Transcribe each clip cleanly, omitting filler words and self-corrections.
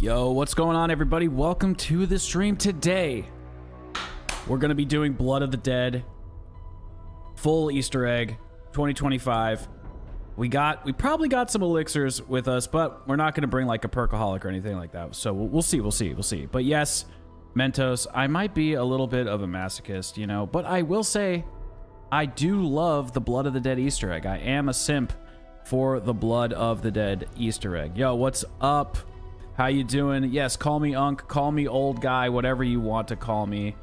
Yo, what's going on, everybody? Welcome to the stream. Today we're gonna be doing Blood of the Dead full Easter egg 2025. We probably got some elixirs with us, but we're not gonna bring like a perkaholic or anything like that, so we'll see. But yes, Mentos, I might be a little bit of a masochist, you know, but I will say I do love the Blood of the Dead Easter egg. I am a simp for the Blood of the Dead Easter egg. Yo, what's up? How you doing? Yes, call me Unk, call me old guy, whatever you want to call me.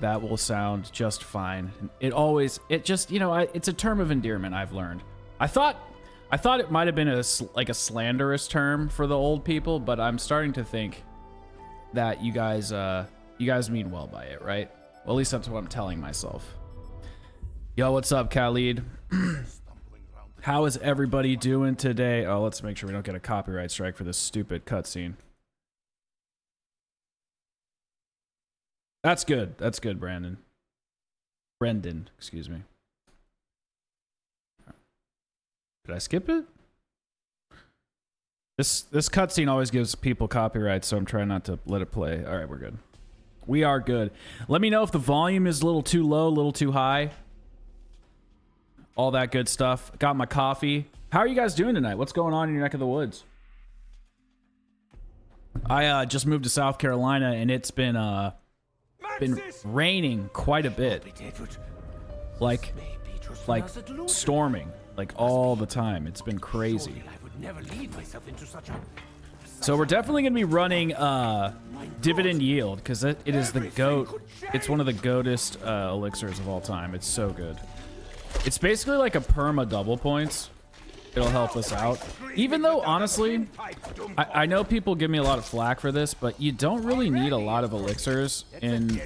That will sound just fine. It just, you know, it's a term of endearment I've learned. I thought it might have been a slanderous term for the old people, but I'm starting to think that you guys mean well by it, right? Well, at least that's what I'm telling myself. Yo, what's up, Khalid? How is everybody doing today? Oh, let's make sure we don't get a copyright strike for this stupid cutscene. That's good. That's good, Brandon. Brendan, excuse me. Did I skip it? This cutscene always gives people copyright, so I'm trying not to let it play. All right, we're good. We are good. Let me know if the volume is a little too low, a little too high. All that good stuff. Got my coffee. How are you guys doing tonight? What's going on in your neck of the woods? I just moved to South Carolina, and it's been raining quite a bit. Like storming, like all the time. It's been crazy. So we're definitely going to be running dividend yield, because it is the GOAT. It's one of the GOATest elixirs of all time. It's so good. It's basically like a perma double points. It'll help us out. Even though, honestly, I know people give me a lot of flack for this, but you don't really need a lot of elixirs in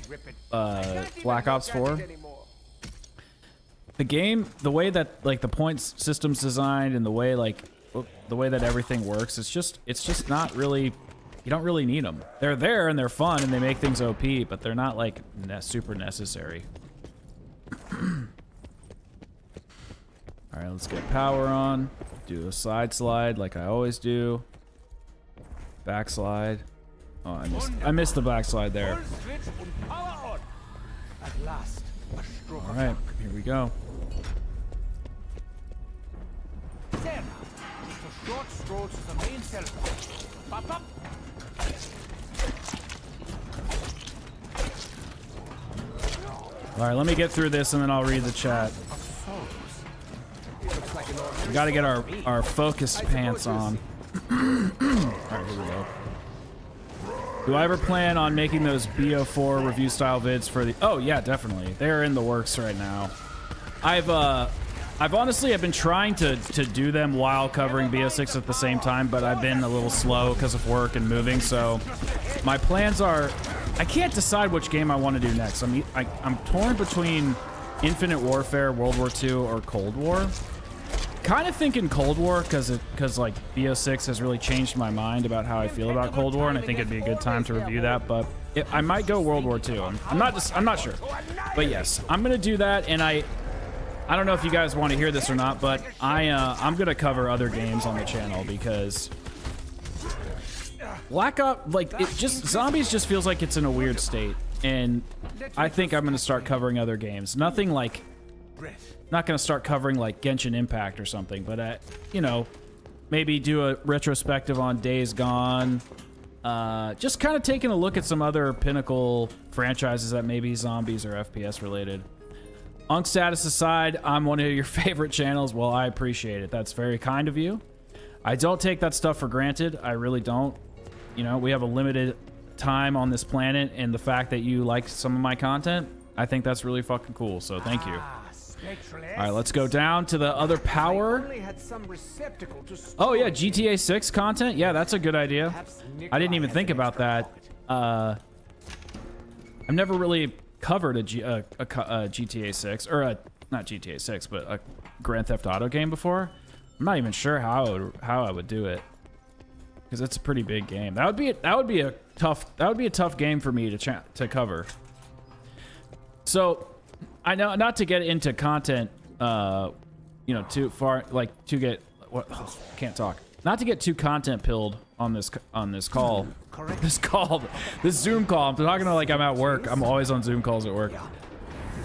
Black Ops 4. The game, the way that like the points system's designed and the way that everything works, it's just not really, you don't really need them. They're there and they're fun and they make things OP, but they're not like super necessary. All right, let's get power on. Do a side slide like I always do. Backslide. Oh, I missed the backslide there. All right, here we go. All right, let me get through this and then I'll read the chat. We gotta get our focus pants on. Alright, here we go. Do I ever plan on making those BO4 review style vids for the... Oh yeah, definitely. They're in the works right now. I've honestly been trying to do them while covering BO6 at the same time, but I've been a little slow because of work and moving, so my plans are... I can't decide which game I want to do next. I'm torn between Infinite Warfare, World War II, or Cold War. Kind of thinking Cold War because like BO6 has really changed my mind about how I feel about Cold War, and I think it'd be a good time to review that. But I might go World War II. I'm not sure, but yes, I'm gonna do that. And I don't know if you guys want to hear this or not, but I'm gonna cover other games on the channel because Black Ops, like zombies just feels like it's in a weird state, and I think I'm gonna start covering other games. Nothing like. Not gonna start covering like Genshin Impact or something, but you know, maybe do a retrospective on Days Gone. Just kind of taking a look at some other pinnacle franchises that may be zombies or FPS related. Unk status aside, I'm one of your favorite channels. Well, I appreciate it. That's very kind of you. I don't take that stuff for granted. I really don't. You know, we have a limited time on this planet, and the fact that you like some of my content, I think that's really fucking cool. So thank you. All right, let's go down to the other power. Oh yeah, GTA 6 content. Yeah, that's a good idea. I didn't even think about that. I've never really covered a GTA 6 or not GTA 6, but a Grand Theft Auto game before. I'm not even sure how I would do it because it's a pretty big game. That would be a tough game for me to cover. So. I know not to get into content, you know, too far, like to get what can't talk. not to get too content pilled on this call. This Zoom call. I'm talking to like I'm at work. I'm always on Zoom calls at work.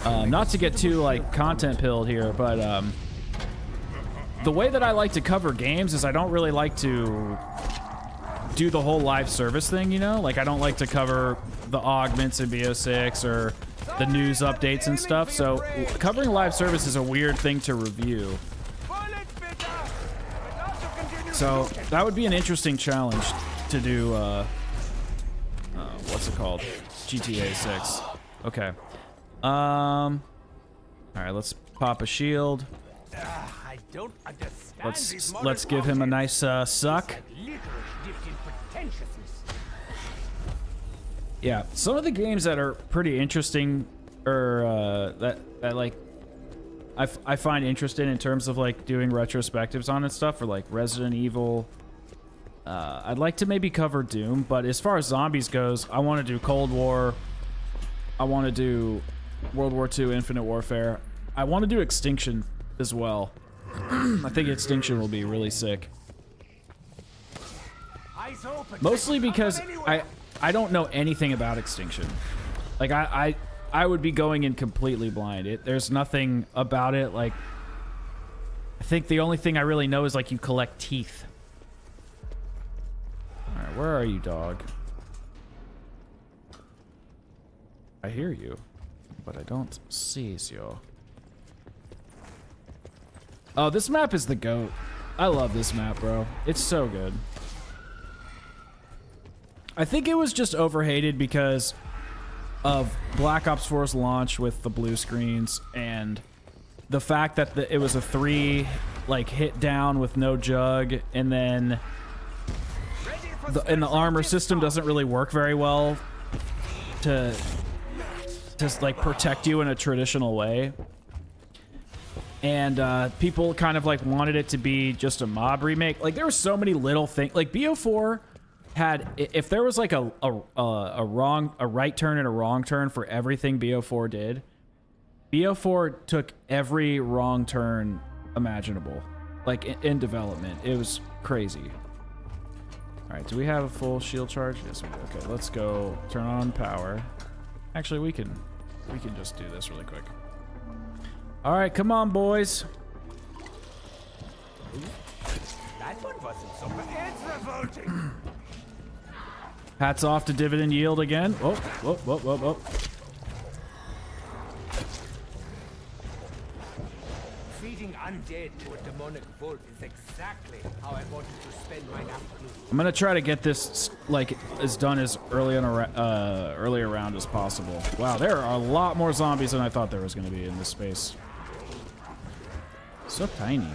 Not to get too like content pilled here, but the way that I like to cover games is I don't really like to do the whole live service thing, you know? Like I don't like to cover the augments in BO6 or the news updates and stuff. So covering live service is a weird thing to review. So that would be an interesting challenge to do. What's it called? GTA 6. Okay. All right, let's pop a shield. Let's give him a nice suck. Yeah, some of the games that are pretty interesting, or that like I find interesting in terms of like doing retrospectives on and stuff, or like Resident Evil. I'd like to maybe cover Doom, but as far as zombies goes, I want to do Cold War. I want to do World War II, Infinite Warfare. I want to do Extinction as well. I think Extinction will be really sick. Mostly because I don't know anything about Extinction. Like I would be going in completely blind. There's nothing about it. Like I think the only thing I really know is like you collect teeth. All right, where are you, dog? I hear you, but I don't see you. Oh, this map is the GOAT. I love this map, bro. It's so good. I think it was just overhated because of Black Ops 4's launch with the blue screens and the fact that it was a 3 like hit down with no jug, and then the armor system doesn't really work very well to like protect you in a traditional way. And people kind of like wanted it to be just a mob remake. Like there were so many little things. Like BO4 had, if there was like a right turn and a wrong turn for everything BO4 did, BO4 took every wrong turn imaginable, like in development. It was crazy. All right, do we have a full shield charge? Yes, we do. Okay, let's go turn on power. Actually, we can just do this really quick. All right, come on, boys. That one wasn't so bad. It's revolting. Hats off to dividend yield again. Whoa, whoa, whoa, whoa, whoa. Feeding undead to a demonic wolf is exactly how I wanted to spend my afternoon. I'm gonna try to get this like as done as early round as possible. Wow, there are a lot more zombies than I thought there was gonna be in this space. So tiny.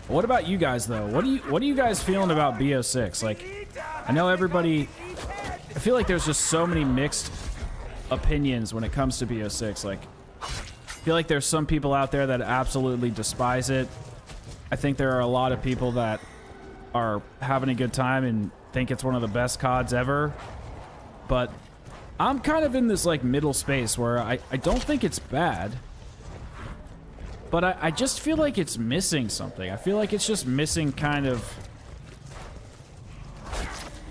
What about you guys though? What are you guys feeling about BO6? Like, I know everybody. I feel like there's just so many mixed opinions when it comes to BO6. Like, I feel like there's some people out there that absolutely despise it. I think there are a lot of people that are having a good time and think it's one of the best CODs ever. But I'm kind of in this like middle space where I don't think it's bad. But I just feel like it's missing something. I feel like it's just missing kind of,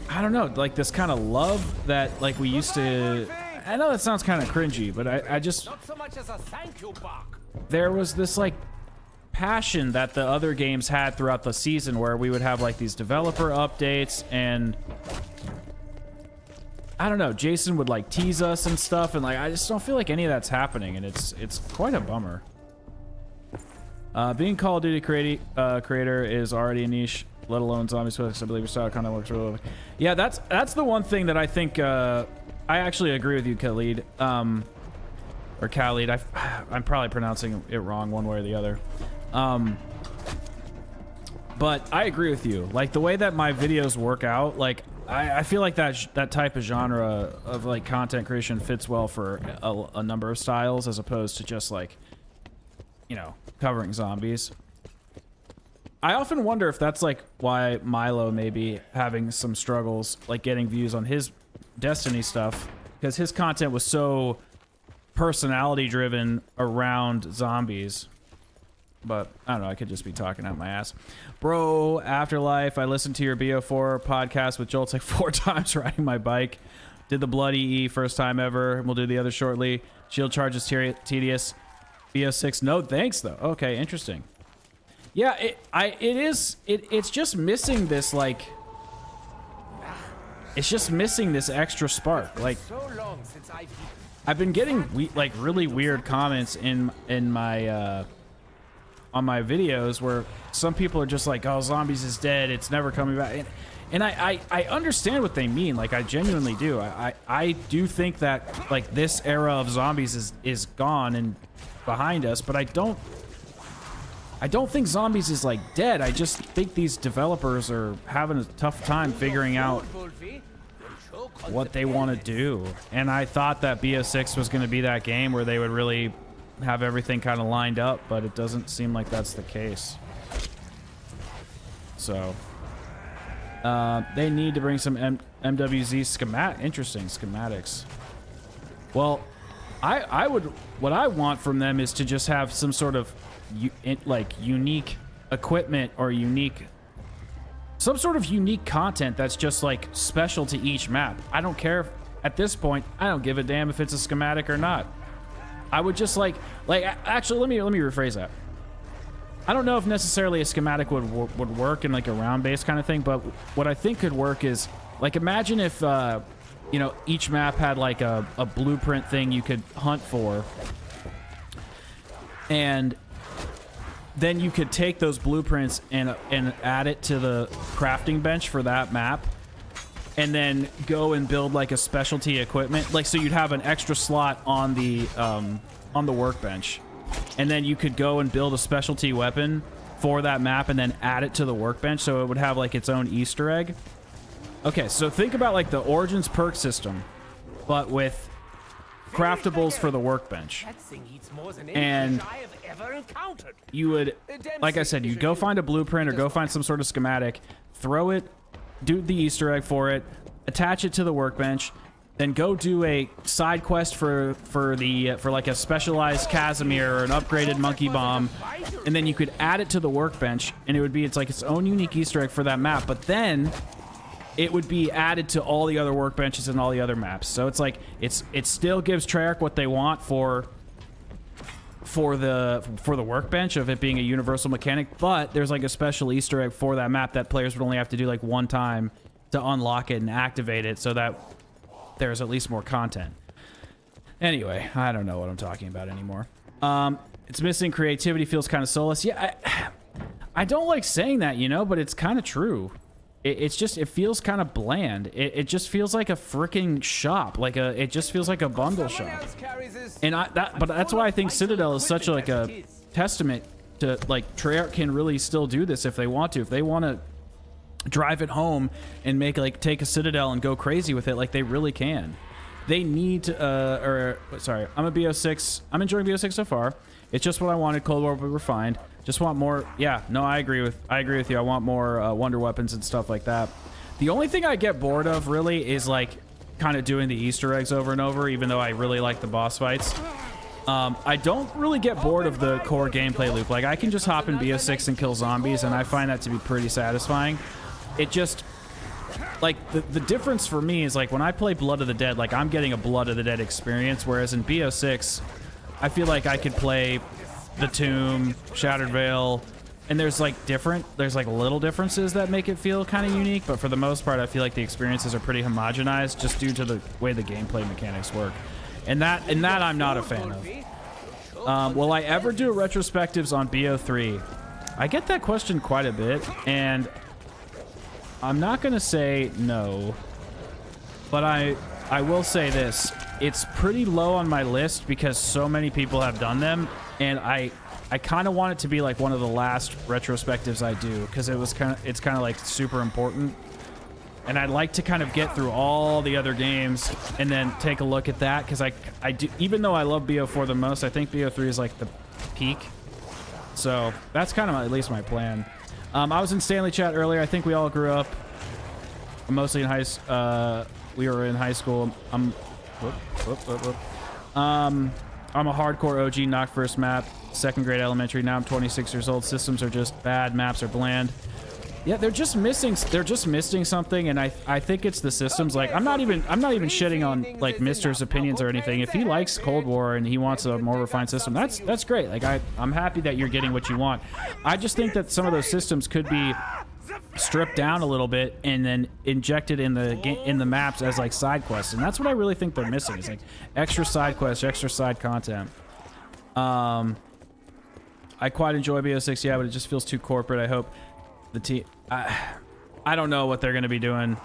I don't know, like this kind of love that like we used to. I know that sounds kind of cringy, but I just, Not so much as a thank you, Buck. there was this like passion that the other games had throughout the season where we would have like these developer updates, and I don't know, Jason would like tease us and stuff, and like I just don't feel like any of that's happening, and it's quite a bummer. Being Call of Duty creator is already a niche, let alone zombies with I believe your style kind of works really well. Yeah, that's the one thing that I think I actually agree with you, Khalid. Or Khalid. I'm probably pronouncing it wrong one way or the other. But I agree with you. Like the way that my videos work out, like I feel like that type of genre of like content creation fits well for a number of styles as opposed to just like, you know, covering zombies. I often wonder if that's like why Milo may be having some struggles like getting views on his Destiny stuff, because his content was so personality driven around zombies. But I don't know. I could just be talking out my ass. Bro, Afterlife. I listened to your BO4 podcast with Jolts like 4 times riding my bike. Did the bloody E first time ever. We'll do the other shortly. Shield charge is tedious. BO6, no thanks though. Okay, interesting. Yeah, it's just missing this like. It's just missing this extra spark. Like, I've been getting like really weird comments in my on my videos where some people are just like, "Oh, zombies is dead. It's never coming back." And I understand what they mean. Like, I genuinely do. I do think that like this era of zombies is gone and behind us, but I don't think zombies is like dead. I just think these developers are having a tough time figuring out what they want to do. And I thought that BO6 was going to be that game where they would really have everything kind of lined up, but it doesn't seem like that's the case. So they need to bring some MWZ interesting schematics. Well, what I want from them is to just have some sort of like unique equipment or some sort of unique content that's just like special to each map. I don't care at this point. I don't give a damn if it's a schematic or not. I would just like actually let me rephrase that. I don't know if necessarily a schematic would work in like a round-based kind of thing, but what I think could work is like imagine if you know, each map had like a blueprint thing you could hunt for, and then you could take those blueprints and add it to the crafting bench for that map, and then go and build like a specialty equipment. Like, so you'd have an extra slot on the workbench, and then you could go and build a specialty weapon for that map and then add it to the workbench, so it would have like its own Easter egg. Okay, so think about like the Origins perk system, but with craftables for the workbench. And you would, like I said, you'd go find a blueprint or go find some sort of schematic, throw it, do the Easter egg for it, attach it to the workbench, then go do a side quest for like a specialized Casimir or an upgraded monkey bomb, and then you could add it to the workbench, and it's like its own unique Easter egg for that map. But then it would be added to all the other workbenches and all the other maps. So it's like it still gives Treyarch what they want for the workbench of it being a universal mechanic, but there's like a special Easter egg for that map that players would only have to do like one time to unlock it and activate it, so that there's at least more content. Anyway, I don't know what I'm talking about anymore. It's missing creativity, feels kind of soulless. Yeah, I don't like saying that, you know, but it's kind of true. It's just, it feels kind of bland. It just feels like a freaking shop. It just feels like a bundle shop. And but that's why I think Citadel is such like a testament to like Treyarch can really still do this if they want to. If they want to drive it home and take a Citadel and go crazy with it, like they really can. They need to, sorry, I'm enjoying BO6 so far. It's just what I wanted. Cold War will be refined. Just want more. Yeah, no, I agree with you. I want more wonder weapons and stuff like that. The only thing I get bored of really is like kind of doing the Easter eggs over and over, even though I really like the boss fights. I don't really get bored of the core gameplay loop. Like, I can just hop in BO6 and kill zombies, and I find that to be pretty satisfying. It just, like, the difference for me is, like, when I play Blood of the Dead, like, I'm getting a Blood of the Dead experience, whereas in BO6, I feel like I could play The Tomb, Shattered Veil, and there's like little differences that make it feel kind of unique, but for the most part, I feel like the experiences are pretty homogenized just due to the way the gameplay mechanics work. And that I'm not a fan of. Will I ever do retrospectives on BO3? I get that question quite a bit, and I'm not gonna say no, but I will say this. It's pretty low on my list because so many people have done them, and I kind of want it to be like one of the last retrospectives I do, because it's kind of like super important, and I'd like to kind of get through all the other games and then take a look at that, because I do, even though I love BO4 the most, I think BO3 is like the peak. So that's kind of at least my plan. I was in Stanley chat earlier. I think we all grew up mostly in we were in high school. I'm a hardcore OG, knocked first map, second grade elementary. Now I'm 26 years old. Systems are just bad. Maps are bland. Yeah, they're just missing something, and I think it's the systems. Like, I'm not even shitting on like Mister's opinions or anything. If he likes Cold War and he wants a more refined system, that's great. Like, I'm happy that you're getting what you want. I just think that some of those systems could be stripped down a little bit and then injected in the maps as like side quests, and that's what I really think they're missing. Is like extra side quests, extra side content. I quite enjoy BO6, yeah, but it just feels too corporate. I hope the team. I don't know what they're going to be doing.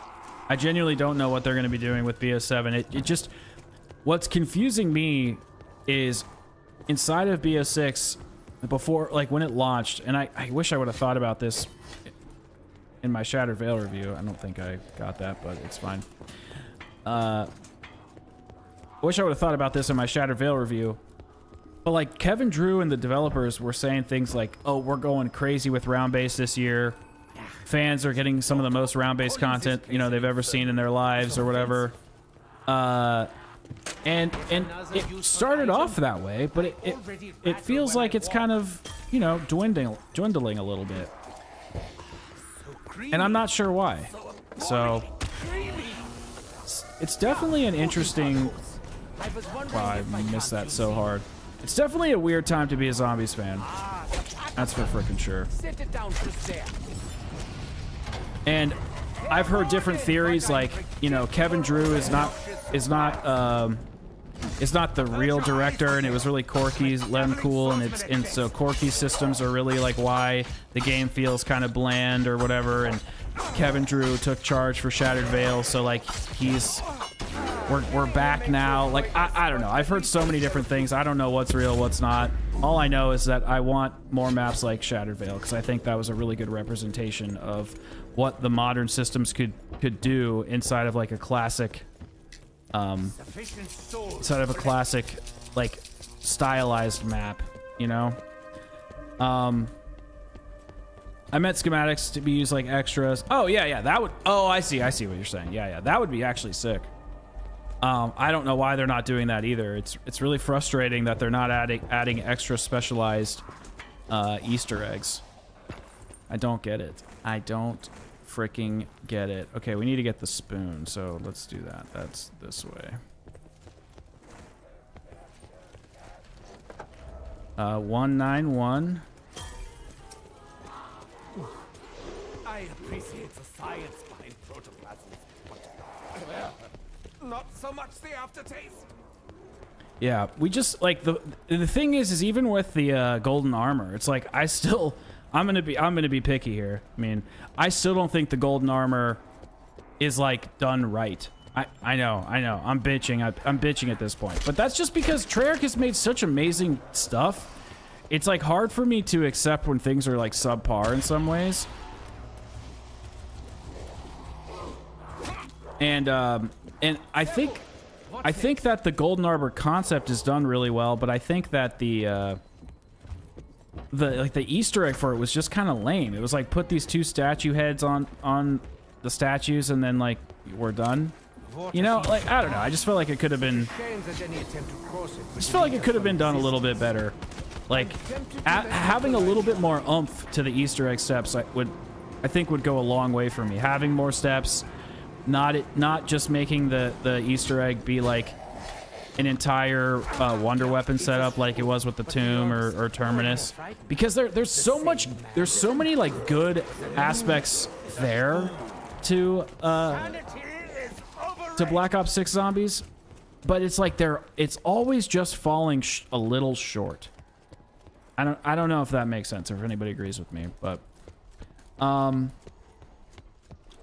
I genuinely don't know what they're going to be doing with BO7. It just, what's confusing me is inside of BO6 before, like when it launched, and I wish I would have thought about this in my Shattered Veil review. I don't think I got that, but it's fine. I wish I would have thought about this in my Shattered Veil review. But like Kevin Drew and the developers were saying things like, "Oh, we're going crazy with round-based this year. Fans are getting some of the most round-based content, you know, they've ever seen in their lives or whatever." And it started off that way, but it feels like it's kind of, you know, dwindling a little bit. And I'm not sure why. So it's definitely an interesting. Wow, I missed that so hard. It's definitely a weird time to be a Zombies fan. That's for freaking sure. And I've heard different theories, like, you know, Kevin Drew is not the real director, and it was really Corky's Lem Cool, and so Corky's systems are really like why the game feels kind of bland or whatever, and Kevin Drew took charge for Shattered Veil, so like we're back now. Like I don't know. I've heard so many different things. I don't know what's real, what's not. All I know is that I want more maps like Shattered Veil, because I think that was a really good representation of what the modern systems could do inside of like a classic inside of a classic like stylized map, you know. I meant schematics to be used like extras. Oh yeah, that would, oh, I see what you're saying. Yeah, that would be actually sick. I don't know why they're not doing that either. It's really frustrating that they're not adding extra specialized Easter eggs. I don't get it. I don't freaking get it. Okay, we need to get the spoon, so let's do that. That's this way. 191. I appreciate the science behind protoplasm, but not so much the aftertaste. Yeah, we just like the thing is even with the golden armor, it's like I'm gonna be picky here. I mean, I still don't think the golden armor is like done right. I know. I'm bitching. I'm bitching at this point, but that's just because Treyarch has made such amazing stuff. It's like hard for me to accept when things are like subpar in some ways. And I think that the golden arbor concept is done really well, but I think that the Easter egg for it was just kind of lame. It was like put these two statue heads on the statues and then like we're done. You know, like I don't know. I just felt like it could have been. Done a little bit better. Like having a little bit more oomph to the Easter egg steps, I think would go a long way for me. Having more steps. Not just making the Easter egg be like an entire wonder weapon setup like it was with the Tomb or Terminus, because there's so many like good aspects there to Black Ops 6 Zombies, but it's like it's always just falling a little short. I don't know if that makes sense or if anybody agrees with me, but I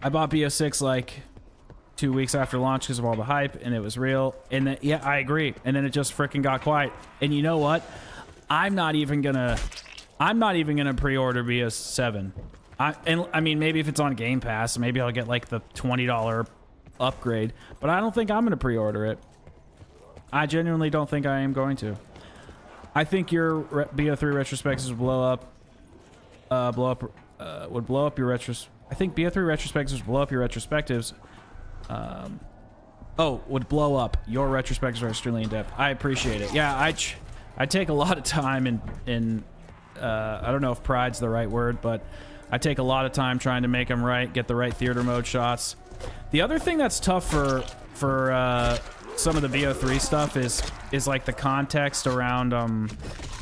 bought BO6 like 2 weeks after launch because of all the hype, and it was real. And then, yeah, I agree. And then it just freaking got quiet. And you know what? I'm not even gonna pre-order BO7. I mean, maybe if it's on Game Pass, maybe I'll get like the $20 upgrade. But I don't think I'm gonna pre-order it. I genuinely don't think I am going to. I think your BO3 retrospectives would blow up your retros. I think BO3 retrospectives blow up your retrospectives. Oh, would blow up. Your retrospectives are extremely in-depth. I appreciate it. Yeah, I take a lot of time in I don't know if pride's the right word, but I take a lot of time trying to make them right, get the right theater mode shots. The other thing that's tough for some of the BO3 stuff is like the context around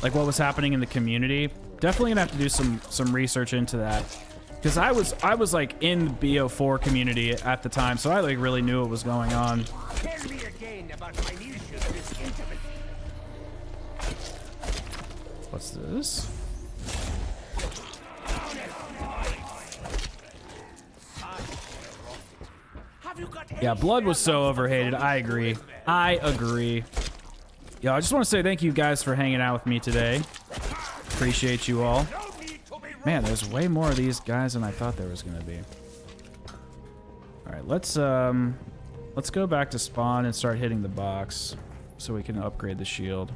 like what was happening in the community. Definitely gonna have to do some research into that, because I was like in the BO4 community at the time, so I like really knew what was going on. Tell me again about minutiae of this intimacy. What's this? Yeah, blood was so overhated. I agree. I agree. Yeah, I just want to say thank you guys for hanging out with me today. Appreciate you all. Man, there's way more of these guys than I thought there was gonna be. All right, let's go back to spawn and start hitting the box so we can upgrade the shield.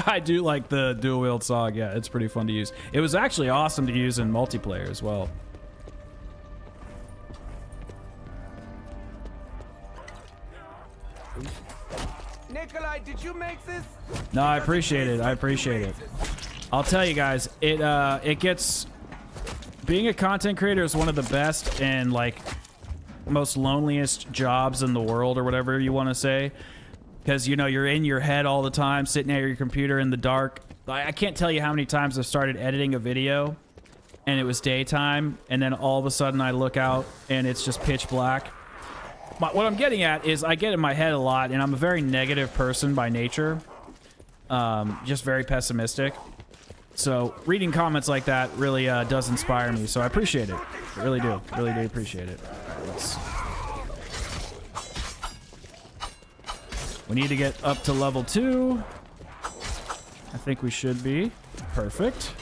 I do like the dual wield SOG. Yeah, it's pretty fun to use. It was actually awesome to use in multiplayer as well. Nikolai, did you make this? No, I appreciate it. I appreciate it. I'll tell you guys, it gets, being a content creator is one of the best and like most loneliest jobs in the world, or whatever you want to say. Because, you know, you're in your head all the time, sitting at your computer in the dark. I can't tell you how many times I've started editing a video and it was daytime, and then all of a sudden I look out and it's just pitch black. But what I'm getting at is I get in my head a lot, and I'm a very negative person by nature. Just very pessimistic. So reading comments like that really does inspire me, so I appreciate it. I really do. Really do appreciate it. All right, let's... We need to get up to level 2. I think we should be. Perfect.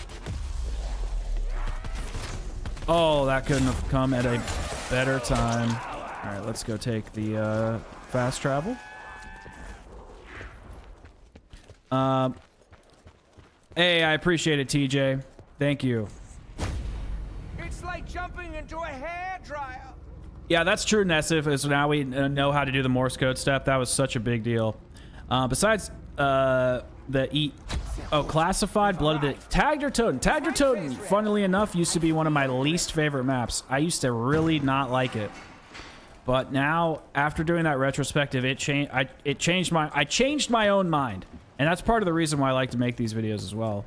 Oh, that couldn't have come at a better time. All right, let's go take the fast travel. Hey, I appreciate it, TJ. Thank you. It's like jumping into a hairdryer. Yeah, that's true, Nessif. So now we know how to do the Morse code step. That was such a big deal. Besides classified, blooded, tagged or totem. Tagged or totem, funnily enough, used to be one of my least favorite maps. I used to really not like it. But now, after doing that retrospective, I changed my own mind. And that's part of the reason why I like to make these videos as well.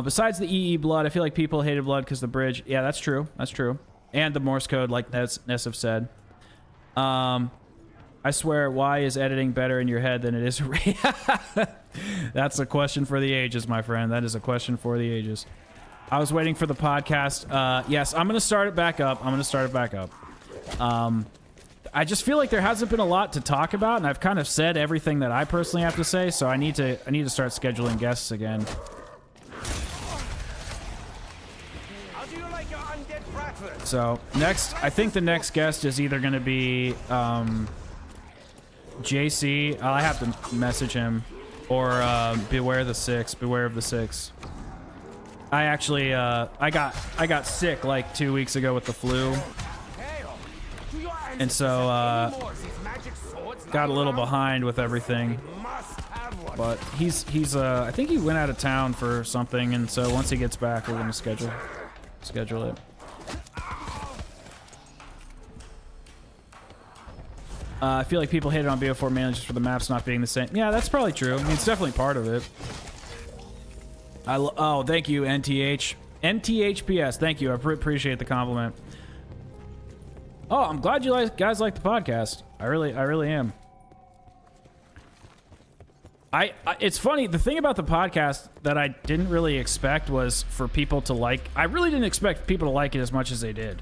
Besides the EE blood, I feel like people hated blood because the bridge. Yeah, that's true. That's true. And the Morse code, like Nessif said. I swear, why is editing better in your head than it is? That's a question for the ages, my friend. That is a question for the ages. I was waiting for the podcast. Yes, I'm going to start it back up. I just feel like there hasn't been a lot to talk about, and I've kind of said everything that I personally have to say, so I need to start scheduling guests again. So next, I think the next guest is either going to be JC. I have to message him, or Beware of the Six. I actually I got sick like 2 weeks ago with the flu, and so got a little behind with everything. But he's I think he went out of town for something, and so once he gets back, we're gonna schedule it. I feel like people hated on BO4 mainly just for the maps not being the same. Yeah, that's probably true. I mean, it's definitely part of it. Oh, thank you, NTHPS. Thank you. I appreciate the compliment. Oh, I'm glad you guys like the podcast. I really am. It's funny. The thing about the podcast that I didn't really expect was for people to like. I really didn't expect people to like it as much as they did.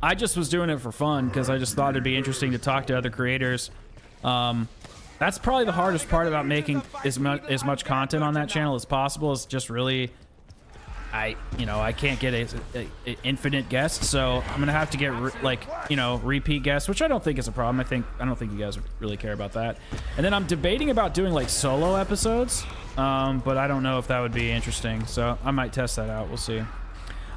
I just was doing it for fun because I just thought it'd be interesting to talk to other creators. That's probably the hardest part about making as much content on that channel as possible, is just really, I can't get a infinite guest, so I'm gonna have to get repeat guests, which I don't think is a problem. I don't think you guys really care about that. And then I'm debating about doing like solo episodes, but I don't know if that would be interesting, so I might test that out. We'll see.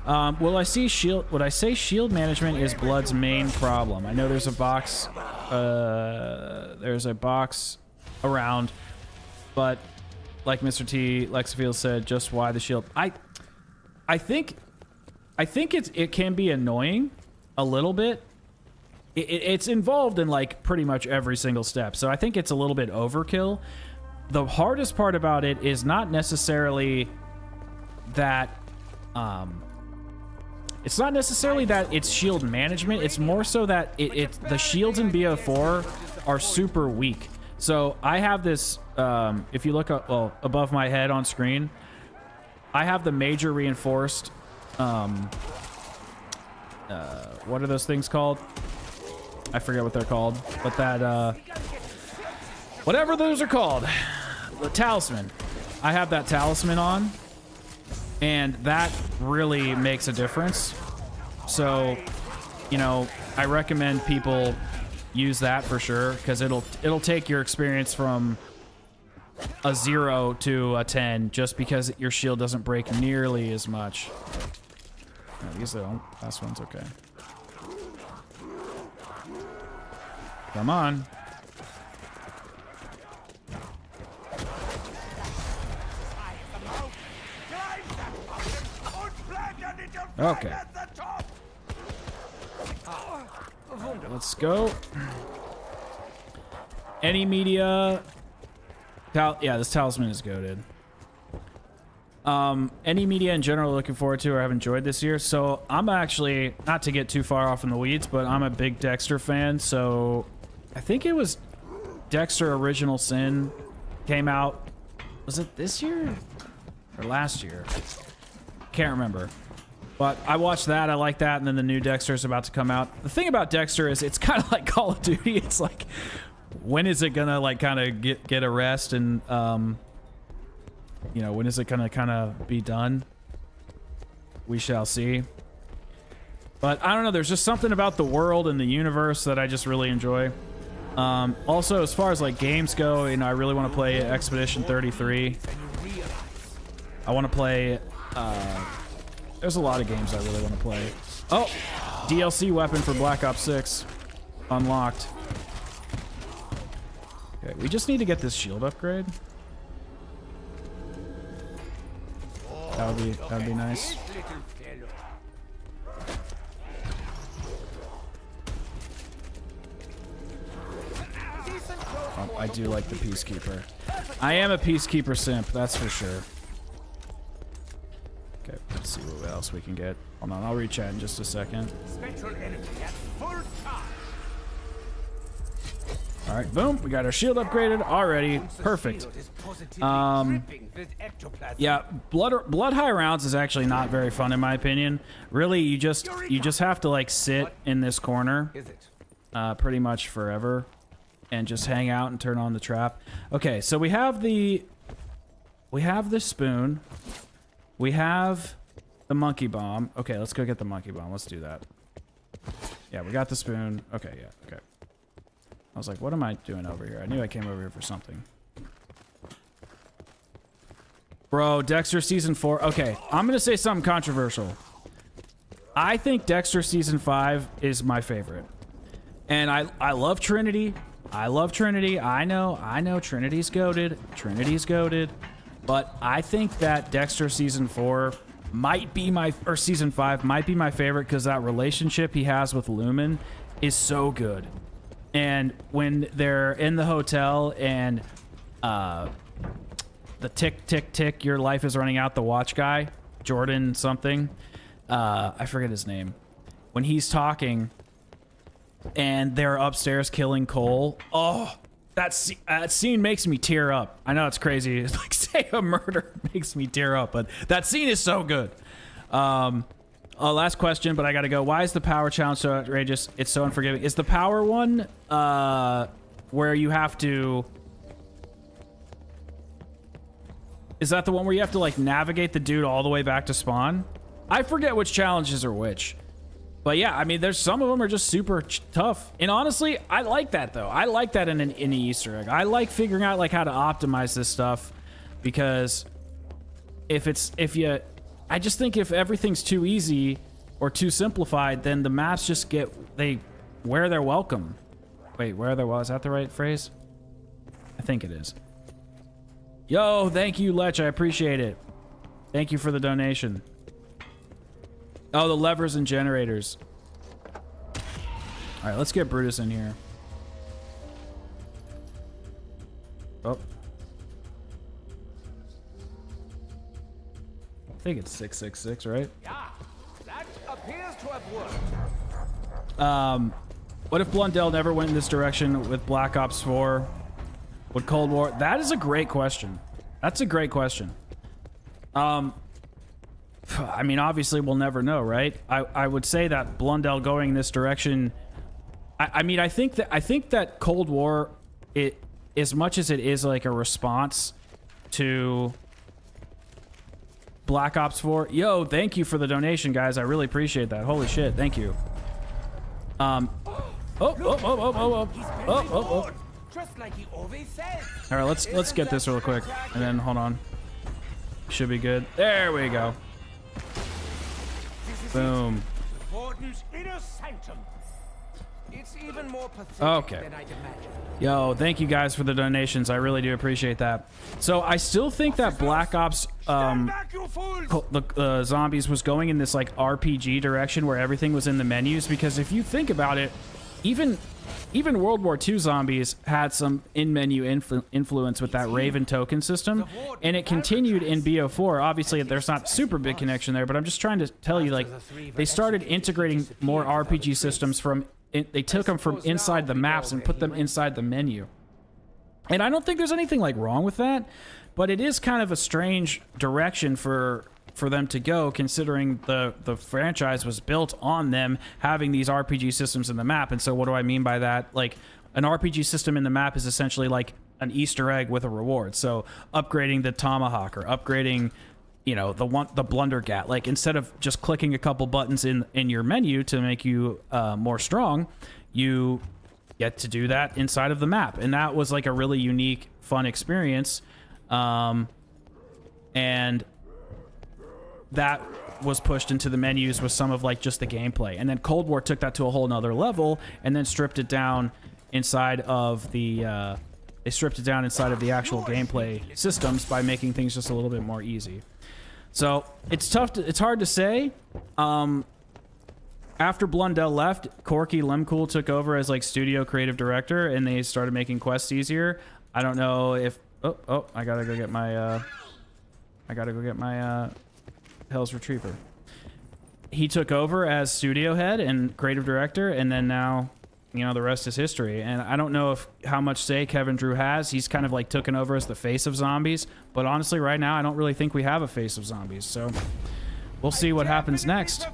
Will I see shield? Would I say shield management is Blood's main problem? I know there's a box. There's a box around, but like Mr. T, Lexifield said, just why the shield? I think it can be annoying a little bit. It's involved in like pretty much every single step, so I think it's a little bit overkill. The hardest part about it is not necessarily that it's not necessarily that it's shield management. It's more so that the shields in BO4 are super weak. So I have this, if you look up, well, above my head on screen, I have the major reinforced, what are those things called? I forget what they're called, but that, whatever those are called, the talisman. I have that talisman on, and that really makes a difference. So, you know, I recommend people use that for sure, because it'll take your experience from a 0 to a 10 just because your shield doesn't break nearly as much. Yeah, these last one's okay. Come on. Okay. Let's go. Any media? Yeah, this talisman is goated. Any media in general looking forward to or have enjoyed this year? So I'm actually, not to get too far off in the weeds, but I'm a big Dexter fan. So I think it was Dexter Original Sin came out. Was it this year or last year? Can't remember. But I watched that, I like that, and then the new Dexter is about to come out. The thing about Dexter is it's kind of like Call of Duty. It's like, when is it gonna like kind of get a rest, and you know, when is it gonna kind of be done? We shall see. But I don't know, there's just something about the world and the universe that I just really enjoy. Also, as far as like games go, you know, I really want to play Expedition 33. I want to play there's a lot of games I really want to play. Oh, DLC weapon for Black Ops 6 unlocked. Okay, we just need to get this shield upgrade. That would be nice. Oh, I do like the Peacekeeper. I am a Peacekeeper simp, that's for sure. Okay, let's see what else we can get. Hold on, I'll reach out in just a second. All right, boom, we got our shield upgraded already. Perfect. Yeah, blood high rounds is actually not very fun in my opinion. Really, you just have to like sit in this corner pretty much forever and just hang out and turn on the trap. Okay, so we have the spoon. We have the monkey bomb. Okay, let's go get the monkey bomb. Let's do that. Yeah, we got the spoon. Okay, yeah, okay. I was like, what am I doing over here? I knew I came over here for something. Bro, Dexter Season 4. Okay, I'm going to say something controversial. I think Dexter Season 5 is my favorite. And I love Trinity. I love Trinity. I know Trinity's goated. Trinity's goated. But I think that Dexter Season 4 might be or Season 5 might be my favorite because that relationship he has with Lumen is so good. And when they're in the hotel and the tick, tick, tick, your life is running out, the watch guy, Jordan something, I forget his name. When he's talking and they're upstairs killing Cole, oh, that scene makes me tear up. I know it's crazy. It's like say a murder makes me tear up, but that scene is so good. Last question, but I gotta go. Why is the power challenge so outrageous? It's so unforgiving. Is the power one where you have to... Is that the one where you have to like navigate the dude all the way back to spawn? I forget which challenges are which. But yeah, I mean, there's some of them are just super tough. And honestly, I like that though. I like that in an Easter egg. I like figuring out like how to optimize this stuff because if I just think if everything's too easy or too simplified, then the maps just they wear their welcome. Wait, wear their welcome, is that the right phrase? I think it is. Yo, thank you, Lech, I appreciate it. Thank you for the donation. Oh, the levers and generators. All right, let's get Brutus in here. Oh. I think it's 666, right? Yeah, that appears to have worked. What if Blundell never went in this direction with Black Ops 4? Would Cold War? That is a great question. That's a great question. I mean, obviously we'll never know, right? I would say that Blundell going in this direction. I mean, I think that Cold War, as much as it is like a response to Black Ops 4. Yo, thank you for the donation, guys. I really appreciate that. Holy shit, thank you. Just like he always says. All right, let's get this real quick, and then hold on. Should be good. There we go. Boom. Warden's inner sanctum. It's even more pathetic Okay. than I'd imagined. Yo, thank you guys for the donations. I really do appreciate that. So I still think that Black Ops, Stand back, you fools! the zombies was going in this like RPG direction where everything was in the menus, because if you think about it, even World War II zombies had some in-menu influence with that Raven token system, and it continued in BO4. Obviously, there's not super big connection there, but I'm just trying to tell you, like, they started integrating more RPG systems from. They took them from inside the maps and put them inside the menu. And I don't think there's anything like wrong with that, but it is kind of a strange direction for them to go, considering the franchise was built on them having these RPG systems in the map. And so what do I mean by that? Like, an RPG system in the map is essentially like an Easter egg with a reward. So upgrading the Tomahawk or upgrading, you know, the Blundergat, like instead of just clicking a couple buttons in your menu to make you more strong, you get to do that inside of the map. And that was like a really unique, fun experience. And that was pushed into the menus with some of like just the gameplay. And then Cold War took that to a whole nother level and then stripped it down inside of the they stripped it down inside of the actual gameplay systems by making things just a little bit more easy. So it's tough to, it's hard to say. After Blundell left, Corky Lemcool took over as like studio creative director, and they started making quests easier. I don't know if I gotta go get my Hell's Retriever. He took over as studio head and creative director, and then now, you know, the rest is history. And I don't know how much say Kevin Drew has. He's kind of like taken over as the face of zombies. But honestly, right now, I don't really think we have a face of zombies. So we'll see what happens next.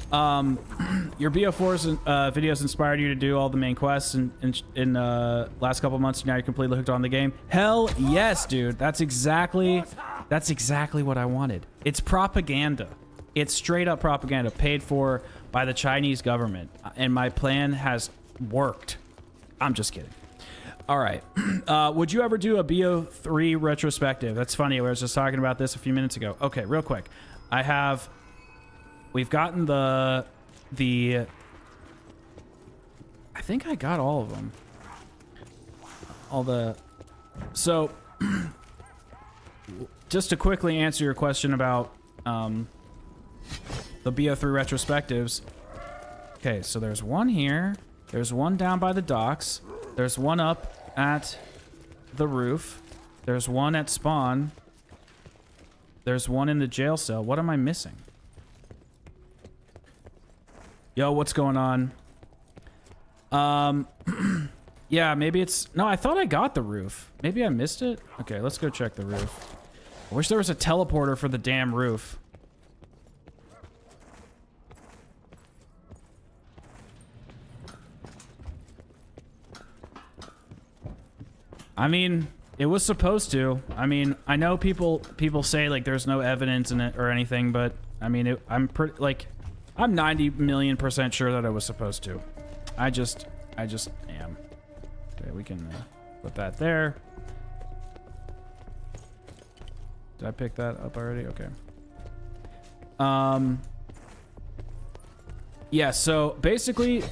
Your BO4's videos inspired you to do all the main quests in last couple months. Now you're completely hooked on the game. Hell yes, dude. That's exactly what I wanted. It's propaganda. It's straight up propaganda paid for by the Chinese government, and my plan has worked. I'm just kidding. All right. Would you ever do a BO3 retrospective? That's funny. I was just talking about this a few minutes ago. Okay, real quick. We've gotten the I think I got all of them. So just to quickly answer your question about the BO3 retrospectives. Okay, so there's one here. There's one down by the docks. There's one up at the roof. There's one at spawn. There's one in the jail cell. What am I missing? Yo, what's going on? Yeah, maybe it's... No, I thought I got the roof. Maybe I missed it? Okay, let's go check the roof. I wish there was a teleporter for the damn roof. I mean, it was supposed to. I mean, I know people say like there's no evidence in it or anything, but I mean, I'm 90 million% sure that it was supposed to. I just am. Okay, we can put that there. Did I pick that up already? Okay. Yeah, so basically,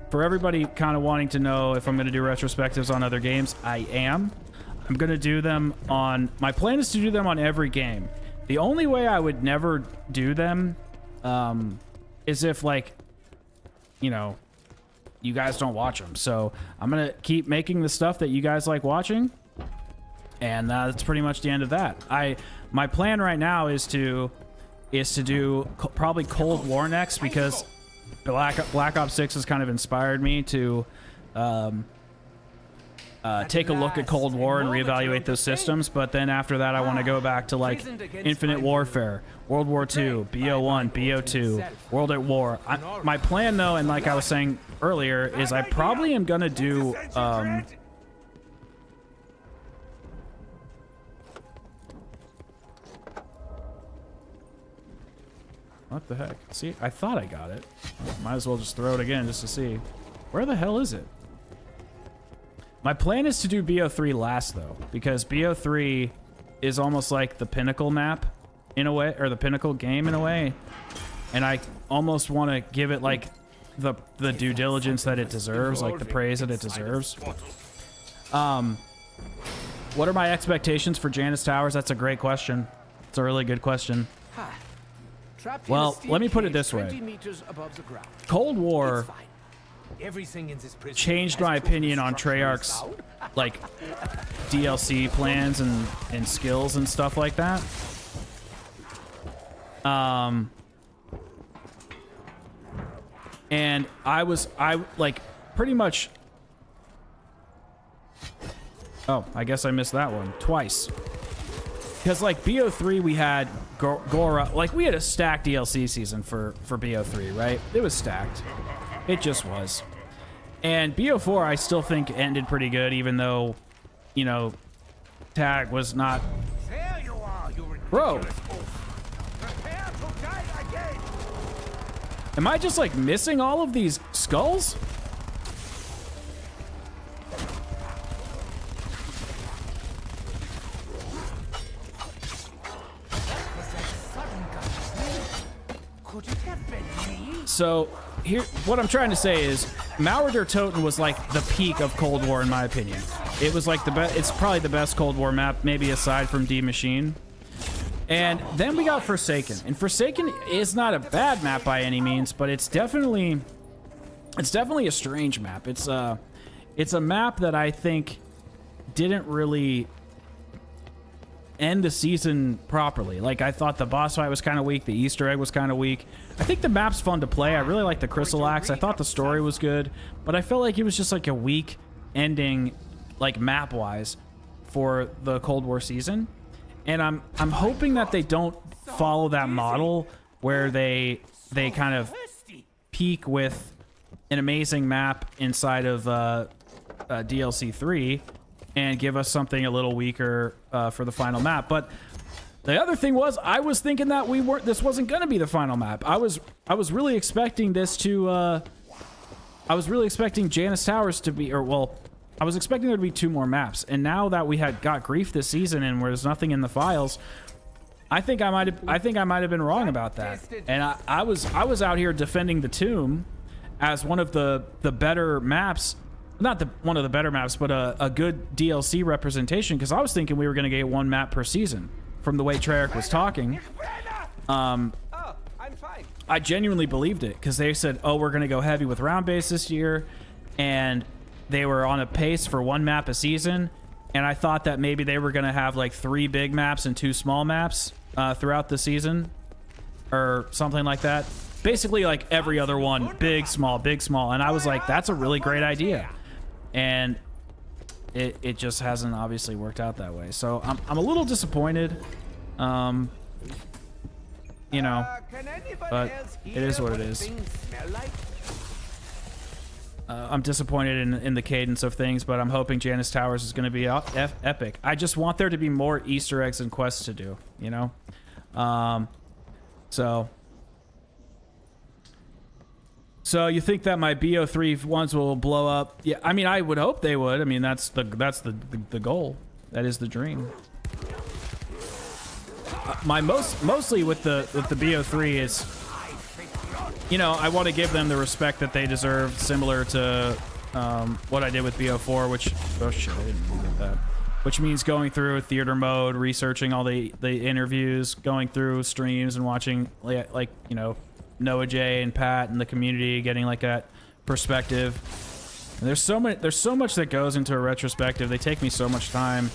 for everybody kind of wanting to know if I'm going to do retrospectives on other games, I am. I'm going to do them on... My plan is to do them on every game. The only way I would never do them is if, like, you know, you guys don't watch them. So I'm going to keep making the stuff that you guys like watching. And that's pretty much the end of that. My plan right now is to do probably Cold War next, because Black Ops 6 has kind of inspired me to take a look at Cold War and reevaluate those systems. But then after that, I want to go back to like Infinite Warfare, World War II, BO1, BO2, World at War. My plan though, and like I was saying earlier, is I probably am going to do... What the heck? See, I thought I got it. Might as well just throw it again just to see. Where the hell is it? My plan is to do BO3 last, though, because BO3 is almost like the pinnacle map in a way, or the pinnacle game in a way. And I almost want to give it, like, the due diligence that it deserves, like the praise that it deserves. What are my expectations for Janus Towers? That's a great question. It's a really good question. Well, let me put it this way. Cold War changed my opinion on Treyarch's, like, DLC plans and skills and stuff like that. And I like pretty much... Oh, I guess I missed that one twice. Because, like, BO3, we had Gora... Like, we had a stacked DLC season for BO3, right? It was stacked. It just was. And BO4, I still think ended pretty good, even though, you know, Tag was not... There you are, you Bro! prepare to die again. Am I just, like, missing all of these skulls? So, here, what I'm trying to say is, Mauer der Toten was like the peak of Cold War, in my opinion. It was like the best, it's probably the best Cold War map, maybe aside from D Machine. And then we got Forsaken. And Forsaken is not a bad map by any means, but it's definitely a strange map. It's a map that I think didn't really end the season properly. Like, I thought the boss fight was kind of weak, the Easter egg was kind of weak. I think the map's fun to play. I really like the Crystal Axe. I thought the story was good, but I felt like it was just like a weak ending, like map-wise, for the Cold War season. And I'm hoping that they don't follow that model where they kind of peak with an amazing map inside of DLC 3 and give us something a little weaker for the final map. But the other thing was, I was thinking that this wasn't going to be the final map. I was really expecting this to I was really expecting Janus Towers to be, or well, I was expecting there to be 2 more maps. And now that we had got grief this season and there's nothing in the files, I think I might have been wrong about that. And I was out here defending the Tomb as one of the better maps. Not one of the better maps, but a good DLC representation, because I was thinking we were going to get 1 map per season from the way Treyarch was talking. I'm fine. I genuinely believed it, because they said, oh, we're going to go heavy with round-based this year, and they were on a pace for 1 map a season, and I thought that maybe they were going to have like 3 big maps and 2 small maps throughout the season, or something like that. Basically, like every other one, big, small, and I was like, that's a really great idea. And it just hasn't obviously worked out that way. So I'm a little disappointed, you know, but it is what it is. I'm disappointed in the cadence of things, but I'm hoping Janus Towers is going to be epic. I just want there to be more Easter eggs and quests to do, you know? So you think that my BO3 ones will blow up? Yeah, I mean, I would hope they would. I mean, that's the goal. That is the dream. mostly with the BO3 is, you know, I want to give them the respect that they deserve, similar to what I did with BO4, which, oh shit, I didn't even get that. Which means going through theater mode, researching all the interviews, going through streams and watching like you know, Noah J and Pat and the community, getting like that perspective. And there's so much that goes into a retrospective. They take me so much time.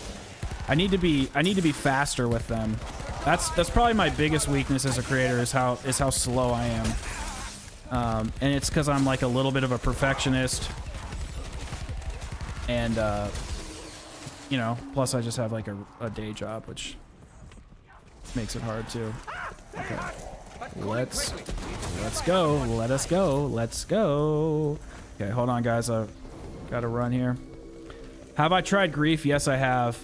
I need to be faster with them. That's probably my biggest weakness as a creator, is how slow I am. And it's because I'm like a little bit of a perfectionist, and you know, plus I just have like a day job, which makes it hard too. Okay, let's go. Let us go. Let's go. Okay, hold on, guys. I've got to run here. Have I tried Grief? Yes, I have.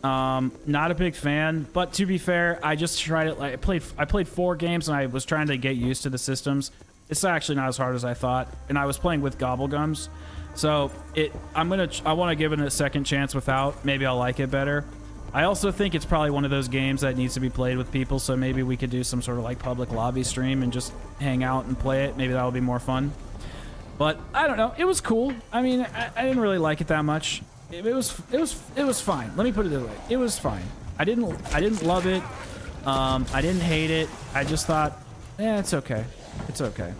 Not a big fan, but to be fair, I just tried it. Like I played 4 games, and I was trying to get used to the systems. It's actually not as hard as I thought, and I was playing with Gobblegums. So I want to give it a second chance without. Maybe I'll like it better. I also think it's probably one of those games that needs to be played with people. So maybe we could do some sort of like public lobby stream and just hang out and play it. Maybe that'll be more fun. But I don't know. It was cool. I mean, I didn't really like it that much. It was fine. Let me put it this way. It was fine. I didn't love it. I didn't hate it. I just thought, it's okay. It's okay.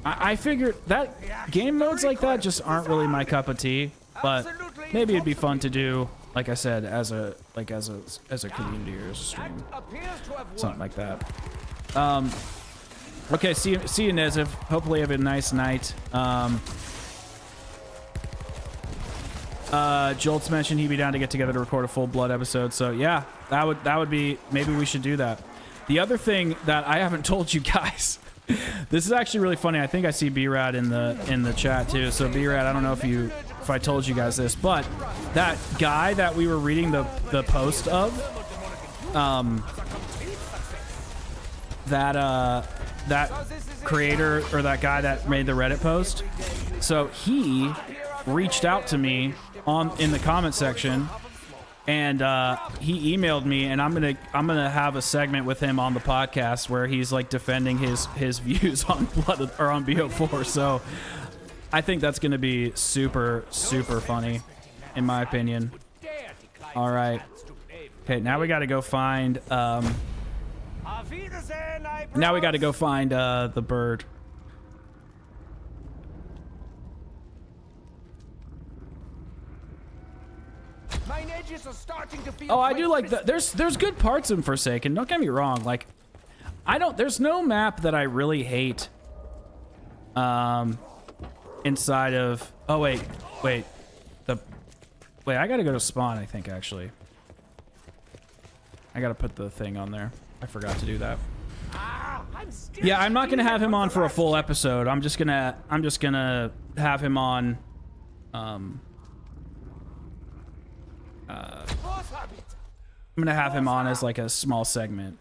I figured that game modes like that just aren't really my cup of tea, but maybe it'd be fun to do, like I said, as a community or as a stream, something like that. Okay, see you, Neziv. Hopefully, you have a nice night. Jolt's mentioned he'd be down to get together to record a full blood episode. So yeah, that would be, maybe we should do that. The other thing that I haven't told you guys. This is actually really funny. I think I see B-Rad in the chat too. So B-Rad, I don't know if I told you guys this, but that guy that we were reading the post of, that creator, or that guy that made the Reddit post, so he reached out to me in the comment section, and he emailed me, and I'm gonna have a segment with him on the podcast where he's like defending his views on Blood or on BO4. So I think that's gonna be super funny, in my opinion. All right. Okay, now we got to go find. Now we got to go find the bird. Oh, I do like that. There's good parts in Forsaken. Don't get me wrong. Like, there's no map that I really hate. Inside of. Oh wait. I gotta go to spawn. I think actually. I gotta put the thing on there. I forgot to do that. Yeah, I'm not gonna have him on for a full episode. I'm just gonna have him on. I'm gonna have him on as like a small segment.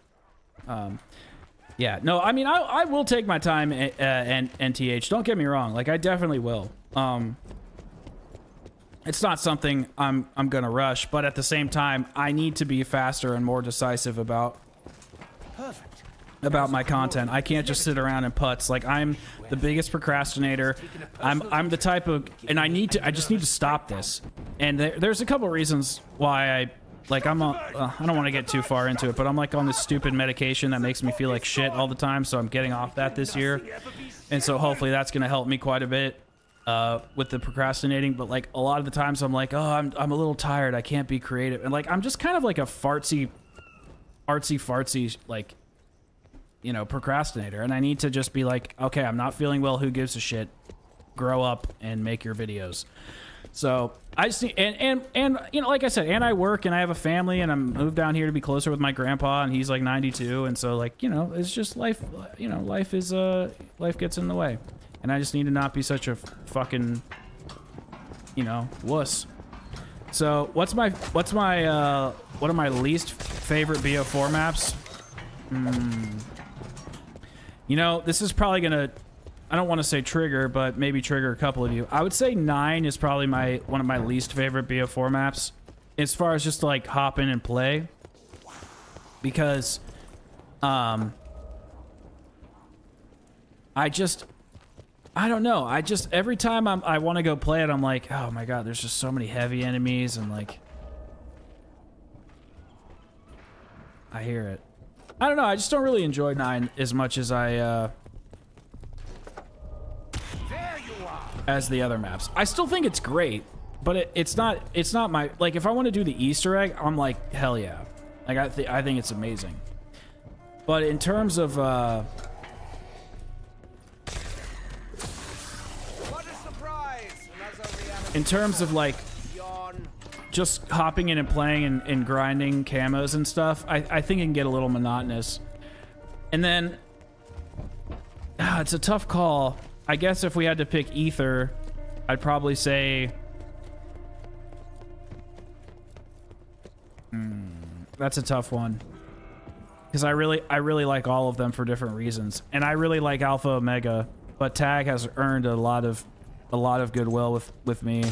Yeah, no, I mean, I will take my time and NTH. Don't get me wrong, like I definitely will. It's not something I'm gonna rush, but at the same time, I need to be faster and more decisive about my content. I can't just sit around and putz. Like, I'm the biggest procrastinator. I'm the type of, and I just need to stop this. And there's a couple reasons why I don't want to get too far into it, but I'm like on this stupid medication that makes me feel like shit all the time, so I'm getting off that this year. And so hopefully that's going to help me quite a bit with the procrastinating. But like a lot of the times I'm like, oh, I'm a little tired. I can't be creative. And like, I'm just kind of like a artsy fartsy, like, you know, procrastinator. And I need to just be like, okay, I'm not feeling well. Who gives a shit? Grow up and make your videos. So I just need, and you know, like I said, and I work and I have a family and I'm moved down here to be closer with my grandpa, and he's like 92. And so like, you know, it's just life, you know, life gets in the way, and I just need to not be such a fucking, you know, wuss. So what are my least favorite BO4 maps? You know, this is probably gonna, I don't want to say trigger, but maybe trigger a couple of you. I would say 9 is probably one of my least favorite BO4 maps, as far as just to like hop in and play. because I don't know. Every time I want to go play it, I'm like, oh my god, there's just so many heavy enemies, and like, I hear it. I don't know. I just don't really enjoy 9 as much as as the other maps. I still think it's great, but it's not my, like, if I want to do the Easter egg, I'm like, hell yeah. Like, I think it's amazing. But in terms of like just hopping in and playing and grinding camos and stuff, I think it can get a little monotonous. And then it's a tough call. I guess if we had to pick Ether, I'd probably say that's a tough one, because I really like all of them for different reasons, and I really like Alpha Omega, but Tag has earned a lot of goodwill with me.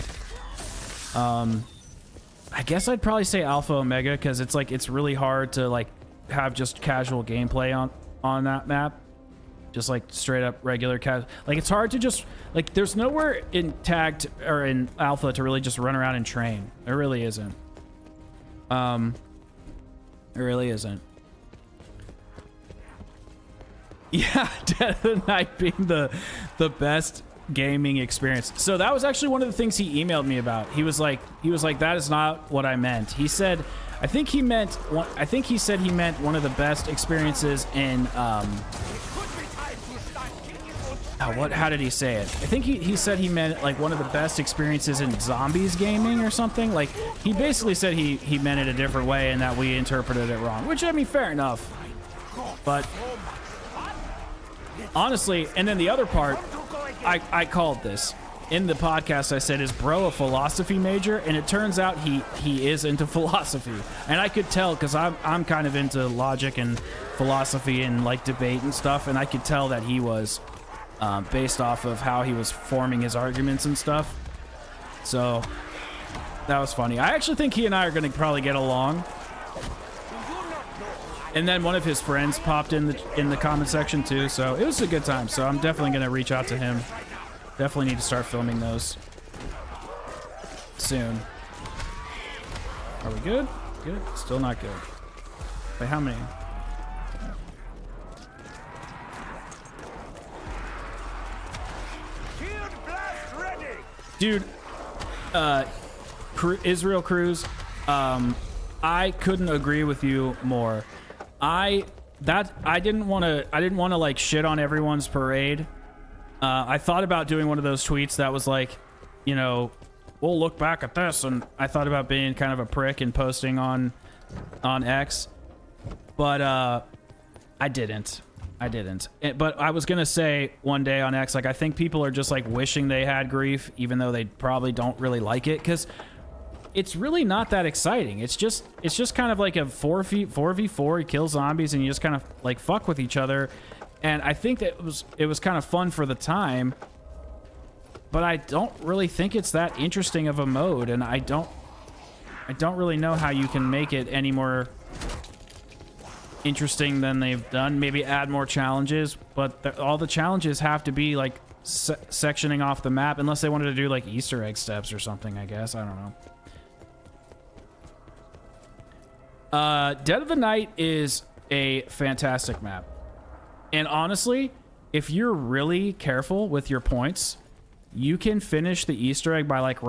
I guess I'd probably say Alpha Omega, because it's like, it's really hard to like have just casual gameplay on that map, just like straight up regular casual. Like, it's hard to just like, there's nowhere in Tag or in Alpha to really just run around and train. There really isn't. It really isn't. Yeah, Dead of the Night being the best gaming experience. So that was actually one of the things he emailed me about. He was like, that is not what I meant. He said, I think he said he meant one of the best experiences in how did he say it? I think he said he meant like one of the best experiences in zombies gaming or something. Like, he basically said he meant it a different way and that we interpreted it wrong, which, I mean, fair enough. But honestly, and then the other part, I called this in the podcast. I said, is bro a philosophy major? And it turns out he is into philosophy, and I could tell, because I'm kind of into logic and philosophy and like debate and stuff, and I could tell that he was, based off of how he was forming his arguments and stuff. So that was funny. I actually think he and I are going to probably get along. And then one of his friends popped in the comment section too, so it was a good time. So I'm definitely going to reach out to him. Definitely need to start filming those soon. Are we good? Good? Still not good. Wait, how many? Dude, Israel Cruz, I couldn't agree with you more. I didn't want to like shit on everyone's parade. I thought about doing one of those tweets that was like, you know, we'll look back at this, and I thought about being kind of a prick and posting on X, but I didn't. But I was gonna say one day on X, like, I think people are just like wishing they had grief, even though they probably don't really like it, because it's really not that exciting. It's just kind of like a 4v4. You kill zombies and you just kind of like fuck with each other. And I think that it was kind of fun for the time, but I don't really think it's that interesting of a mode, and I don't really know how you can make it any more interesting than they've done. Maybe add more challenges, but all the challenges have to be like sectioning off the map, unless they wanted to do like Easter egg steps or something, I guess. I don't know. Dead of the Night is a fantastic map, and honestly, if you're really careful with your points, you can finish the Easter egg by like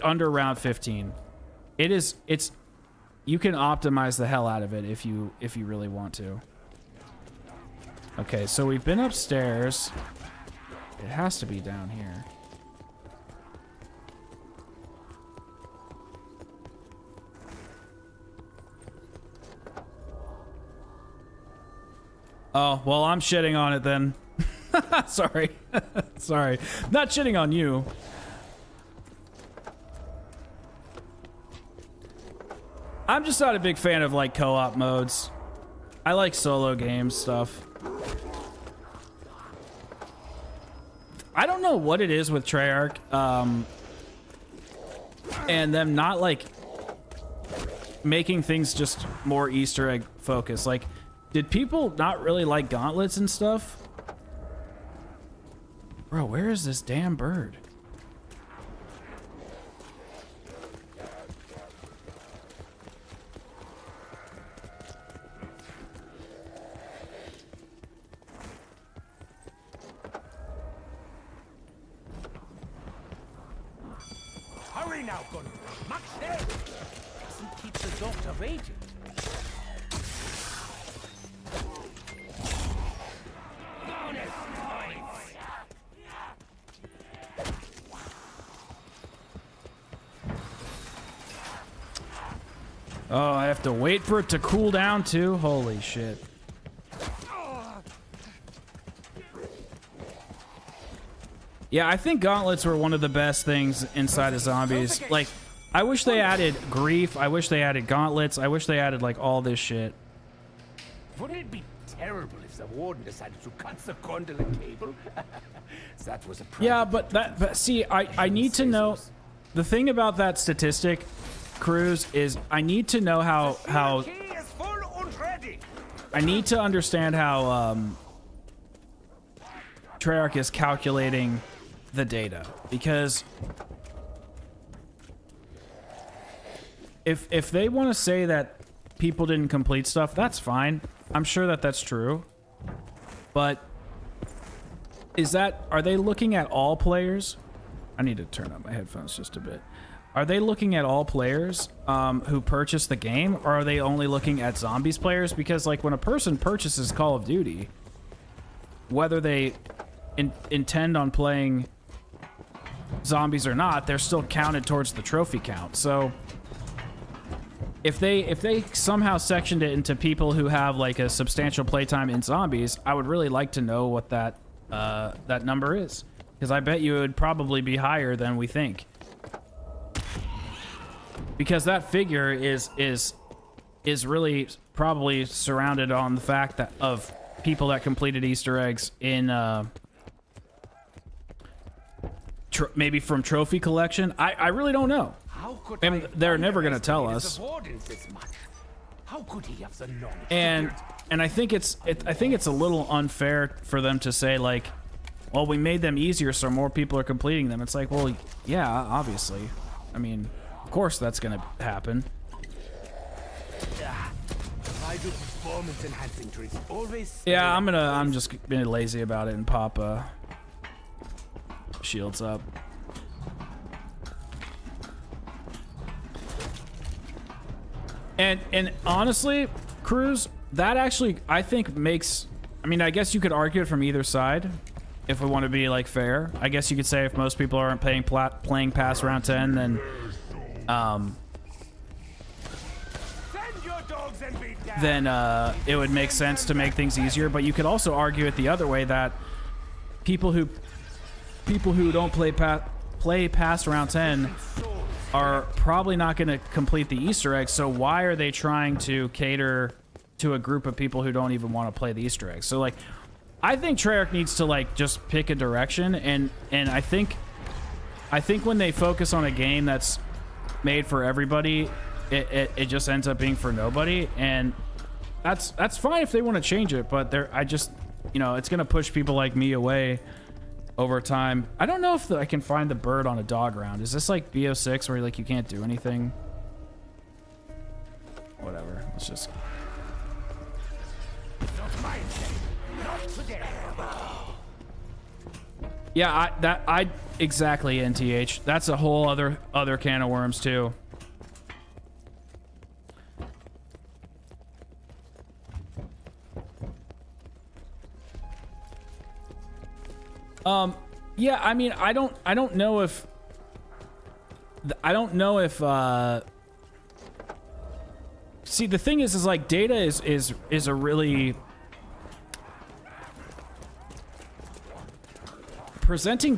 under round 15. You can optimize the hell out of it if you really want to. Okay, so we've been upstairs. It has to be down here. Oh, well, I'm shitting on it then. Sorry. Sorry. Not shitting on you. I'm just not a big fan of like co-op modes. I like solo game stuff. I don't know what it is with Treyarch, and them not like making things just more Easter egg focused. Like, did people not really like gauntlets and stuff? Bro, where is this damn bird? Hurry now, Gunnar. Max there. Doesn't keep the doctor waiting. Bonus points. Oh, I have to wait for it to cool down too? Holy shit. Yeah, I think gauntlets were one of the best things inside of zombies. Like, I wish they added grief. I wish they added gauntlets. I wish they added, like, all this shit. Wouldn't it be terrible if the warden decided to cut the gondola cable? That was a Yeah, but see, I need to know. The thing about that statistic, Cruz, is I need to know how I need to understand how Treyarch is calculating the data, because if they want to say that people didn't complete stuff, that's fine. I'm sure that that's true, but are they looking at all players? I need to turn up my headphones just a bit. Are they looking at all players who purchase the game, or are they only looking at zombies players? Because, like, when a person purchases Call of Duty, whether they intend on playing zombies or not, they're still counted towards the trophy count. So if they somehow sectioned it into people who have, like, a substantial playtime in zombies, I would really like to know what that number is, because I bet you it would probably be higher than we think. Because that figure is really probably surrounded on the fact that of people that completed Easter eggs in maybe from trophy collection. I really don't know. And they're never going to tell us. How could he have the knowledge? And I think it's a little unfair for them to say, like, well, we made them easier so more people are completing them. It's like, well, yeah, obviously. I mean, of course that's going to happen. Why do performance enhancing drinks always? Yeah, I'm just being lazy about it and pop shields up. And honestly, Cruz, that actually I think makes, I mean, I guess you could argue it from either side if we want to be, like, fair. I guess you could say if most people aren't playing past round 10, then it would make sense to make things easier. But you could also argue it the other way, that people who don't play past round 10 are probably not going to complete the Easter eggs. So why are they trying to cater to a group of people who don't even want to play the Easter eggs? So, like, I think Treyarch needs to, like, just pick a direction, and I think when they focus on a game that's made for everybody, it just ends up being for nobody, and that's fine if they want to change it, but I just, you know, it's gonna push people like me away over time. I don't know if I can find the bird on a dog round. Is this like BO6 where, like, you can't do anything? Whatever. Let's just. Yeah, I exactly, NTH. That's a whole other can of worms too. Yeah, I mean, I don't know if see, the thing is like, data is a really, presenting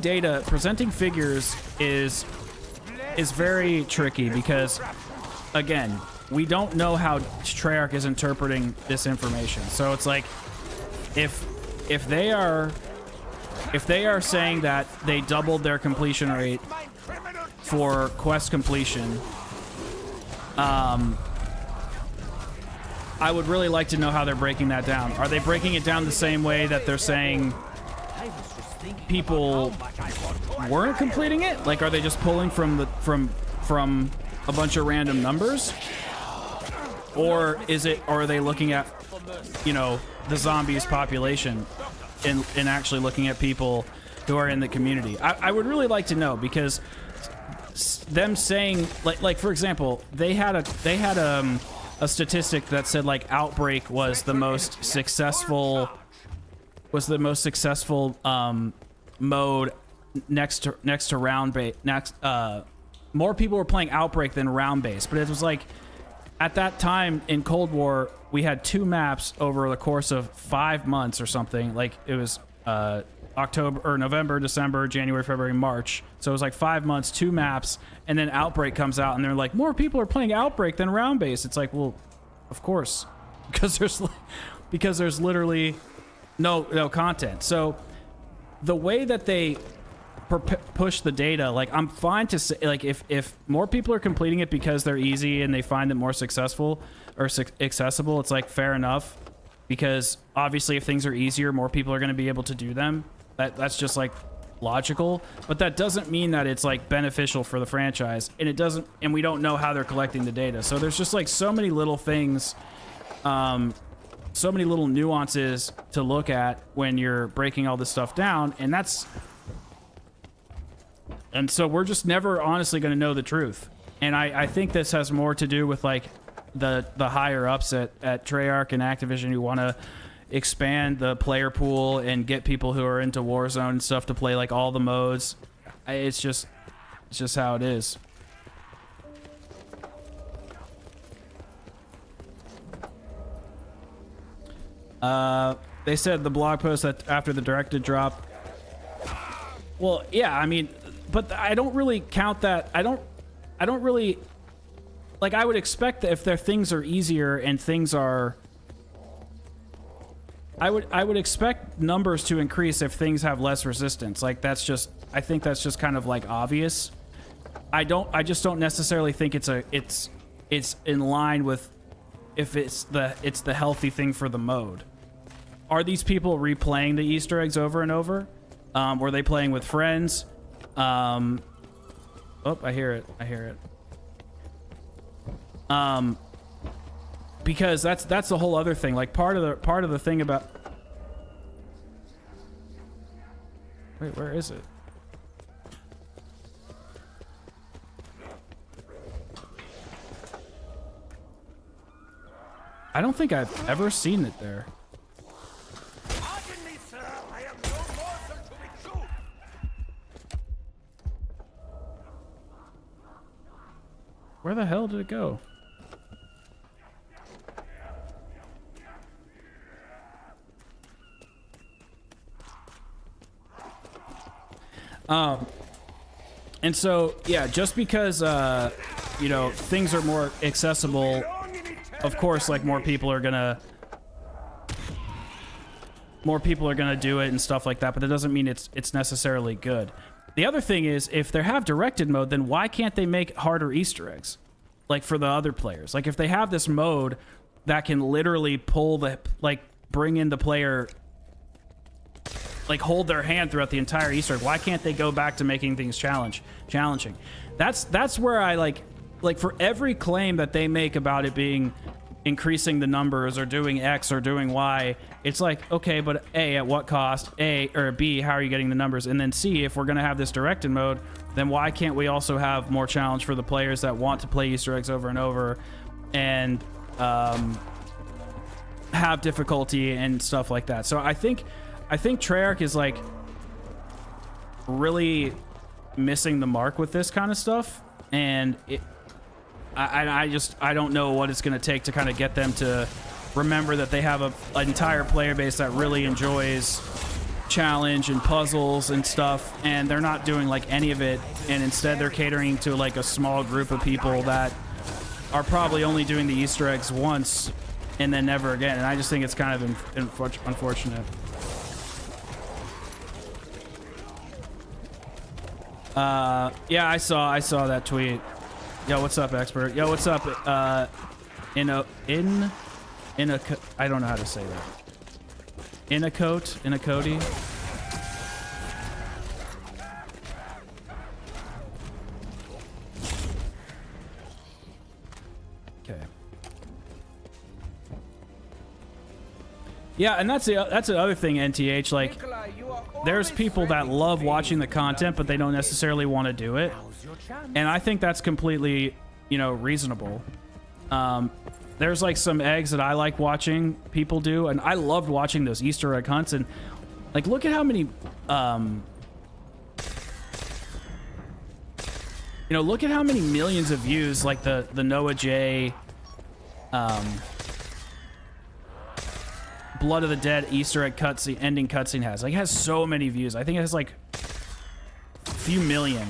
figures is very tricky, because again, we don't know how Treyarch is interpreting this information. So it's like, if they are saying that they doubled their completion rate for quest completion, I would really like to know how they're breaking that down. Are they breaking it down the same way that they're saying people weren't completing it? Like, are they just pulling from a bunch of random numbers? Or are they looking at, you know, the zombies population and actually looking at people who are in the community? I would really like to know, because them saying, like for example, they had a statistic that said like Outbreak was the most successful mode next to round base. More people were playing Outbreak than round base, but it was like at that time in Cold War we had 2 maps over the course of 5 months or something. Like it was October or November, December, January, February, March. So it was like 5 months, 2 maps, and then Outbreak comes out and they're like, more people are playing Outbreak than round base. It's like, well, of course, because there's literally no content. So the way that they push the data, like, I'm fine to say, like, if more people are completing it because they're easy and they find it more successful or accessible, it's like fair enough, because obviously if things are easier, more people are going to be able to do them. That's just like logical, but that doesn't mean that it's like beneficial for the franchise, and we don't know how they're collecting the data. So there's just like so many little things, so many little nuances to look at when you're breaking all this stuff down, and so we're just never honestly going to know the truth. And I think this has more to do with like the higher ups at Treyarch and Activision who want to expand the player pool and get people who are into Warzone and stuff to play like all the modes. It's just how it is. They said the blog post that after the directed drop. Well, yeah, I mean, but I don't really count that. I don't really, like, I would expect that if their things are easier and things are, I would expect numbers to increase if things have less resistance. Like, I think that's just kind of like obvious. I just don't necessarily think it's in line with if it's the healthy thing for the mode. Are these people replaying the Easter eggs over and over? Were they playing with friends? Oh, I hear it. Because that's the whole other thing. Like part of the thing about. Wait, where is it? I don't think I've ever seen it there. Pardon me, sir. I am no mortal to be chewed. Where the hell did it go? And so, yeah, just because, you know, things are more accessible, of course, like, more people are gonna do it and stuff like that, but that doesn't mean it's necessarily good. The other thing is, if they have directed mode, then why can't they make harder Easter eggs? Like, for the other players. Like, if they have this mode that can literally bring in the player, like, hold their hand throughout the entire Easter egg, why can't they go back to making things challenging? That's where I like for every claim that they make about it being increasing the numbers or doing X or doing Y, it's like, okay, but A, at what cost? A, or B, how are you getting the numbers? And then C, if we're going to have this directed mode, then why can't we also have more challenge for the players that want to play Easter eggs over and over and have difficulty and stuff like that? So I think Treyarch is like really missing the mark with this kind of stuff, and I don't know what it's going to take to kind of get them to remember that they have an entire player base that really enjoys challenge and puzzles and stuff, and they're not doing like any of it, and instead they're catering to like a small group of people that are probably only doing the Easter eggs once and then never again. And I just think it's kind of unfortunate. Yeah, I saw that tweet. Yo, what's up, expert? Yo, what's up? I don't know how to say that. Cody. Okay. Yeah, and that's the other thing, NTH. Like, there's people that love watching the content, but they don't necessarily want to do it, and I think that's completely, reasonable. There's like some eggs that I like watching people do, and I loved watching those Easter egg hunts. And like, look at how many, look at how many millions of views like the Noah J, Blood of the Dead Easter egg cutscene, ending cutscene has. Like, it has so many views. I think it has like a few million.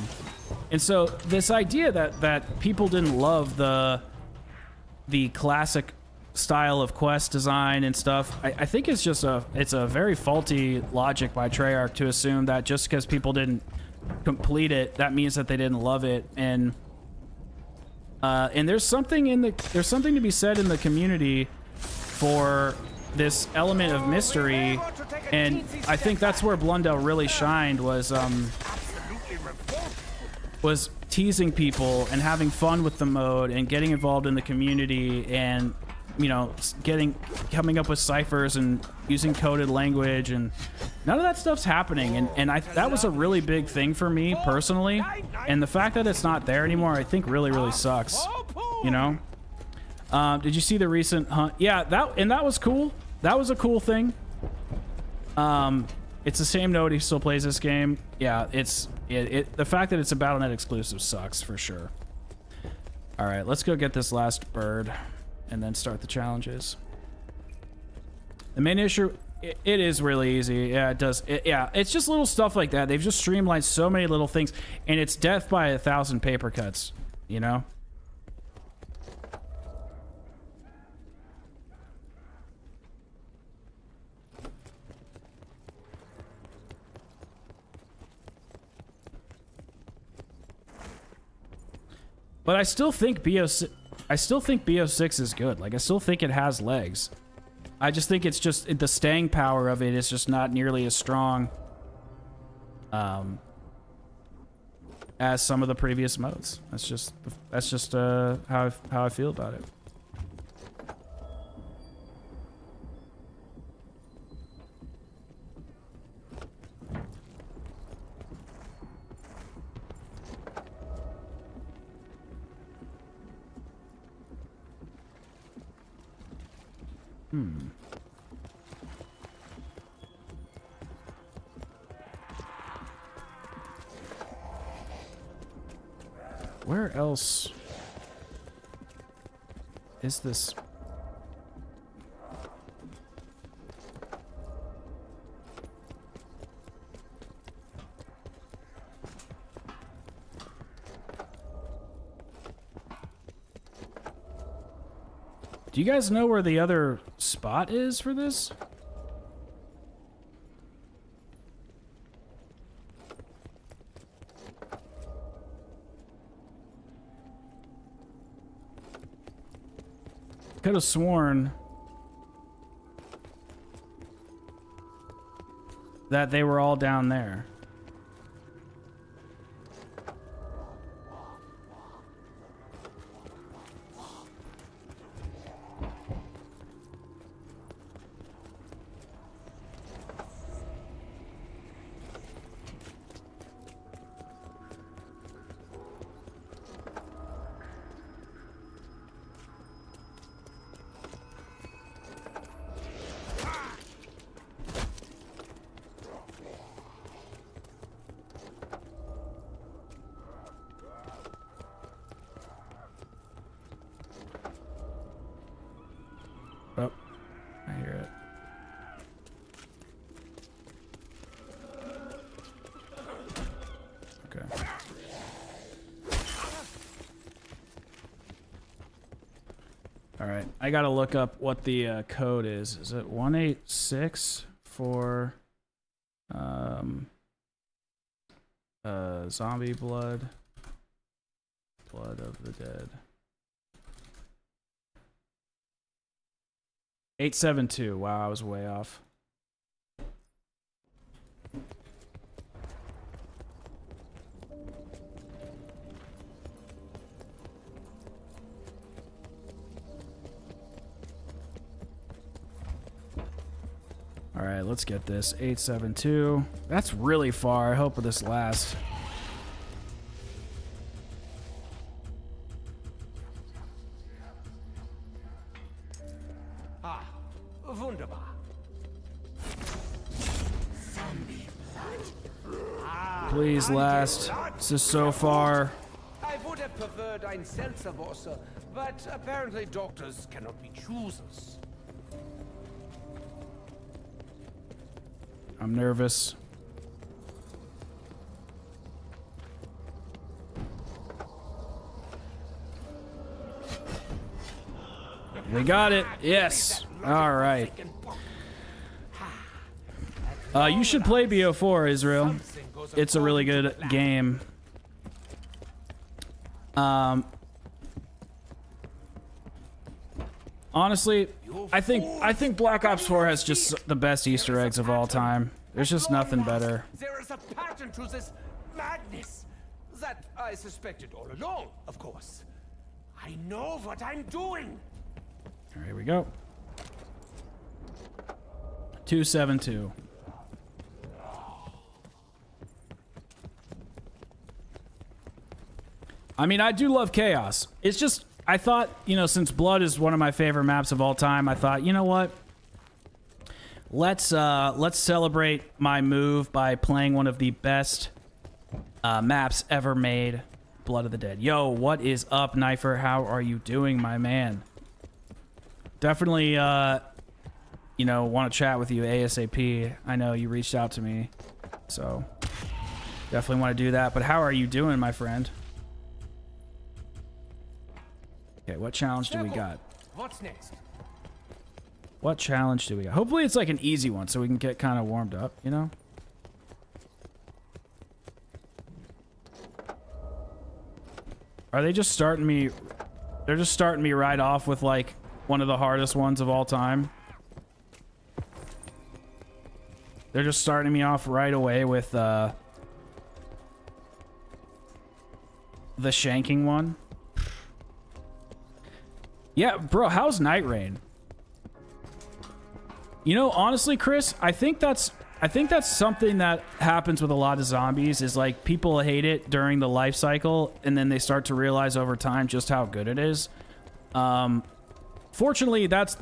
And so this idea that people didn't love the classic style of quest design and stuff, I think it's just it's a very faulty logic by Treyarch to assume that just because people didn't complete it, that means that they didn't love it. And there's something to be said in the community for this element of mystery, and I think that's where Blundell really shined, was teasing people and having fun with the mode and getting involved in the community, and coming up with ciphers and using coded language, and none of that stuff's happening, and that was a really big thing for me personally, and the fact that it's not there anymore, I think really sucks. Did you see the recent hunt? Yeah, that was cool. That was a cool thing. It's the same note he still plays this game. Yeah, the fact that it's a Battle.net exclusive sucks for sure. All right, let's go get this last bird and then start the challenges. The main issue, it is really easy. Yeah, it does. It's just little stuff like that. They've just streamlined so many little things, and it's death by 1,000 paper cuts, But I still think BO6 is good. Like, I still think it has legs. I just think it's just the staying power of it is just not nearly as strong as some of the previous modes. That's just how I feel about it. Where else is this? Do you guys know where the other spot is for this? Could have sworn that they were all down there. Oh, I hear it. Okay. All right, I gotta look up what the code is. Is it 186 for zombie blood of the dead? 872. Wow, I was way off. All right, let's get this. 872. That's really far. I hope this lasts. Ah, wunderbar. Please last. This is so far. I would have preferred ein Seltzerwasser, but apparently doctors cannot be choosers. I'm nervous. We got it. Yes. All right. You should play BO4, Israel. It's a really good game. Honestly, I think Black Ops 4 has just the best Easter eggs of all time. There's just nothing better. There is a pattern to this madness that I suspected all along, of course. I know what I'm doing. All right, here we go. 272. I mean, I do love chaos. It's just, I thought, you know, since Blood is one of my favorite maps of all time, I thought, you know what? Let's celebrate my move by playing one of the best maps ever made, Blood of the Dead. Yo, what is up, Knifer? How are you doing, my man? Definitely, you know, want to chat with you ASAP. I know you reached out to me, so definitely want to do that. But how are you doing, my friend? Okay, what challenge do we got? What's next? What challenge do we got? Hopefully it's like an easy one so we can get kind of warmed up, you know? Are they just starting me... They're just starting me right off with like one of the hardest ones of all time. They're just starting me off right away with the shanking one. Yeah, bro, how's Night Rain? You know, honestly, Chris, I think that's something that happens with a lot of zombies is like people hate it during the life cycle and then they start to realize over time just how good it is. Fortunately, that's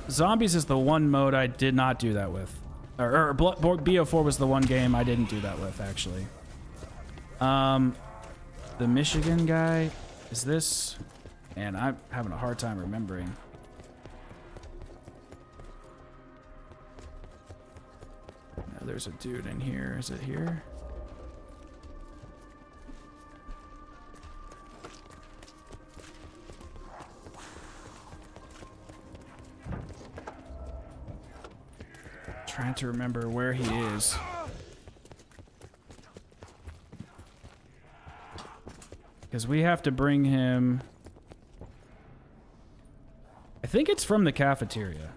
Zombies is the one mode I did not do that with. BO4 was the one game I didn't do that with, actually. The Michigan guy, is this... Man, I'm having a hard time remembering. Now, there's a dude in here. Is it here? Trying to remember where he is. Because we have to bring him... I think it's from the cafeteria.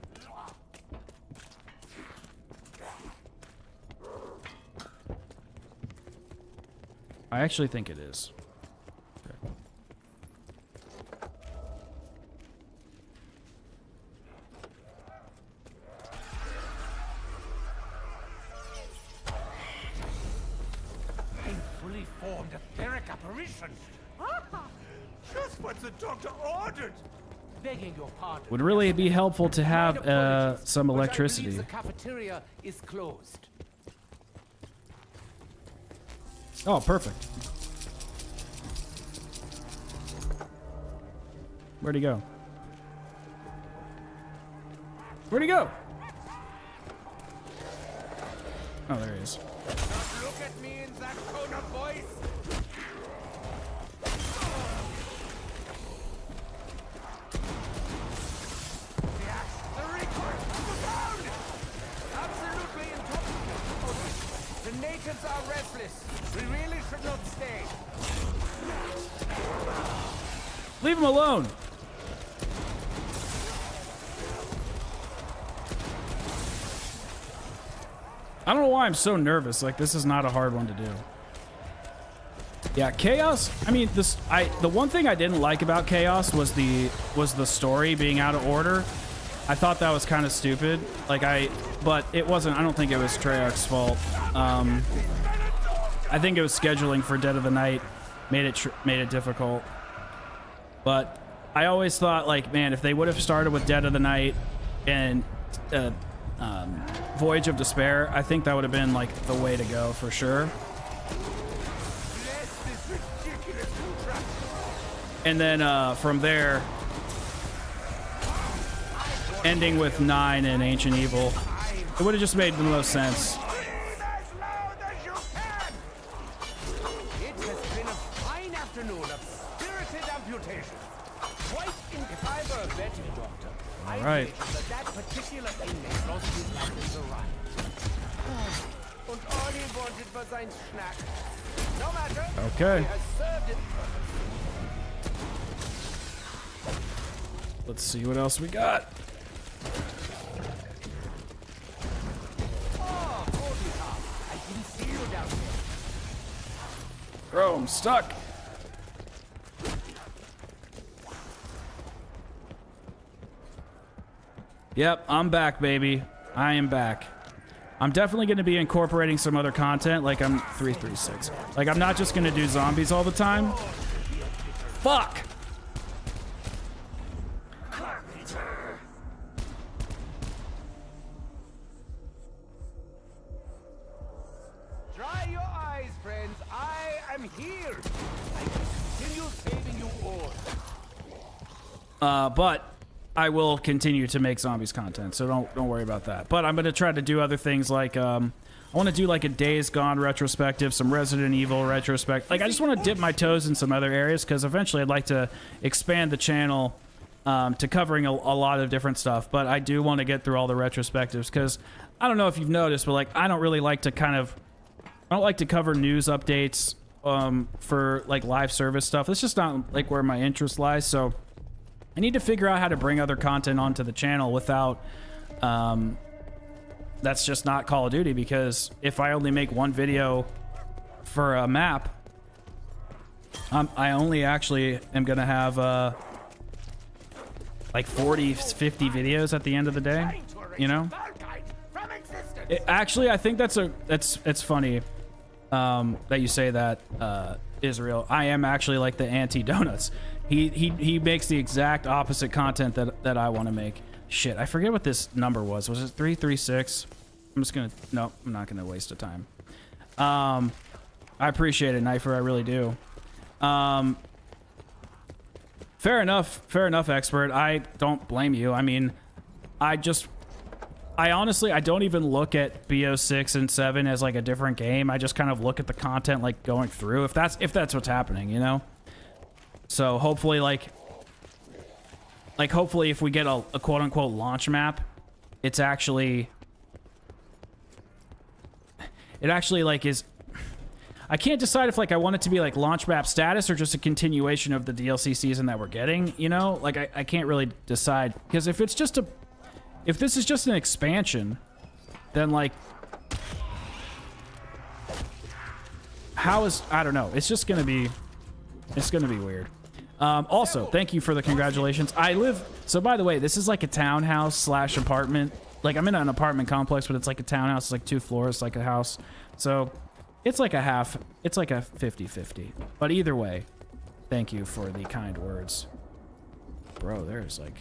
I actually think it is. Okay. A fully formed etheric apparition. Just what the doctor ordered. Begging your pardon. Would really be helpful to have some electricity. The cafeteria is closed. Oh, perfect. Where'd he go? Where'd he go? Oh, there he is. Don't look at me in that tone of voice. The natives are restless. We really should not stay. Leave him alone. I don't know why I'm so nervous. Like, this is not a hard one to do. Yeah, Chaos. I mean, the one thing I didn't like about Chaos was the story being out of order. I thought that was kind of stupid. Like, but it wasn't. I don't think it was Treyarch's fault. I think it was scheduling for Dead of the Night made it difficult. But I always thought, like, man, if they would have started with Dead of the Night and Voyage of Despair, I think that would have been like the way to go for sure. And then from there, ending with 9 and Ancient Evil, it would have just made the most sense. It has been a fine afternoon of spirited amputation. Quite if I were a veterinary doctor, All right. that particular inmate lost his life in the riot. And all he wanted was ein Schnack. No matter. Okay. He has served it. Let's see what else we got. Oh, holy cow. I didn't see you down here. Bro, I'm stuck. Yep, I'm back, baby. I am back. I'm definitely going to be incorporating some other content, like I'm 336. Like, I'm not just going to do zombies all the time. Fuck! Dry your eyes, friends. I am here. I will continue saving you all. But I will continue to make zombies content, so don't worry about that. But I'm going to try to do other things like I want to do like a Days Gone retrospective, some Resident Evil retrospective. Like, I just want to dip my toes in some other areas because eventually I'd like to expand the channel to covering a lot of different stuff. But I do want to get through all the retrospectives because I don't know if you've noticed, but like I don't really like to I don't like to cover news updates for like live service stuff. That's just not like where my interest lies. So I need to figure out how to bring other content onto the channel without that's just not Call of Duty, because if I only make one video for a map, I only actually am gonna have like 40, 50 videos at the end of the day, you know? Actually, I think it's funny that you say that, Israel. I am actually like the anti-donuts. He makes the exact opposite content that I want to make. Shit, I forget what this number was. Was it 336? I'm just gonna... No, I'm not gonna waste the time. I appreciate it, Knifer. I really do. Fair enough, expert. I don't blame you. I mean, I honestly, I don't even look at BO6 and 7 as like a different game. I just kind of look at the content like going through, if that's what's happening, you know? So hopefully hopefully if we get a quote unquote launch map, it actually like is, I can't decide if like I want it to be like launch map status or just a continuation of the DLC season that we're getting, you know? Like I can't really decide, because if this is just an expansion, then like I don't know. It's gonna be weird. Also, thank you for the congratulations. So by the way, this is like a townhouse / apartment. Like, I'm in an apartment complex, but it's like a townhouse. It's like 2 floors, like a house. So it's like a 50-50. But either way, thank you for the kind words. Bro, there's like...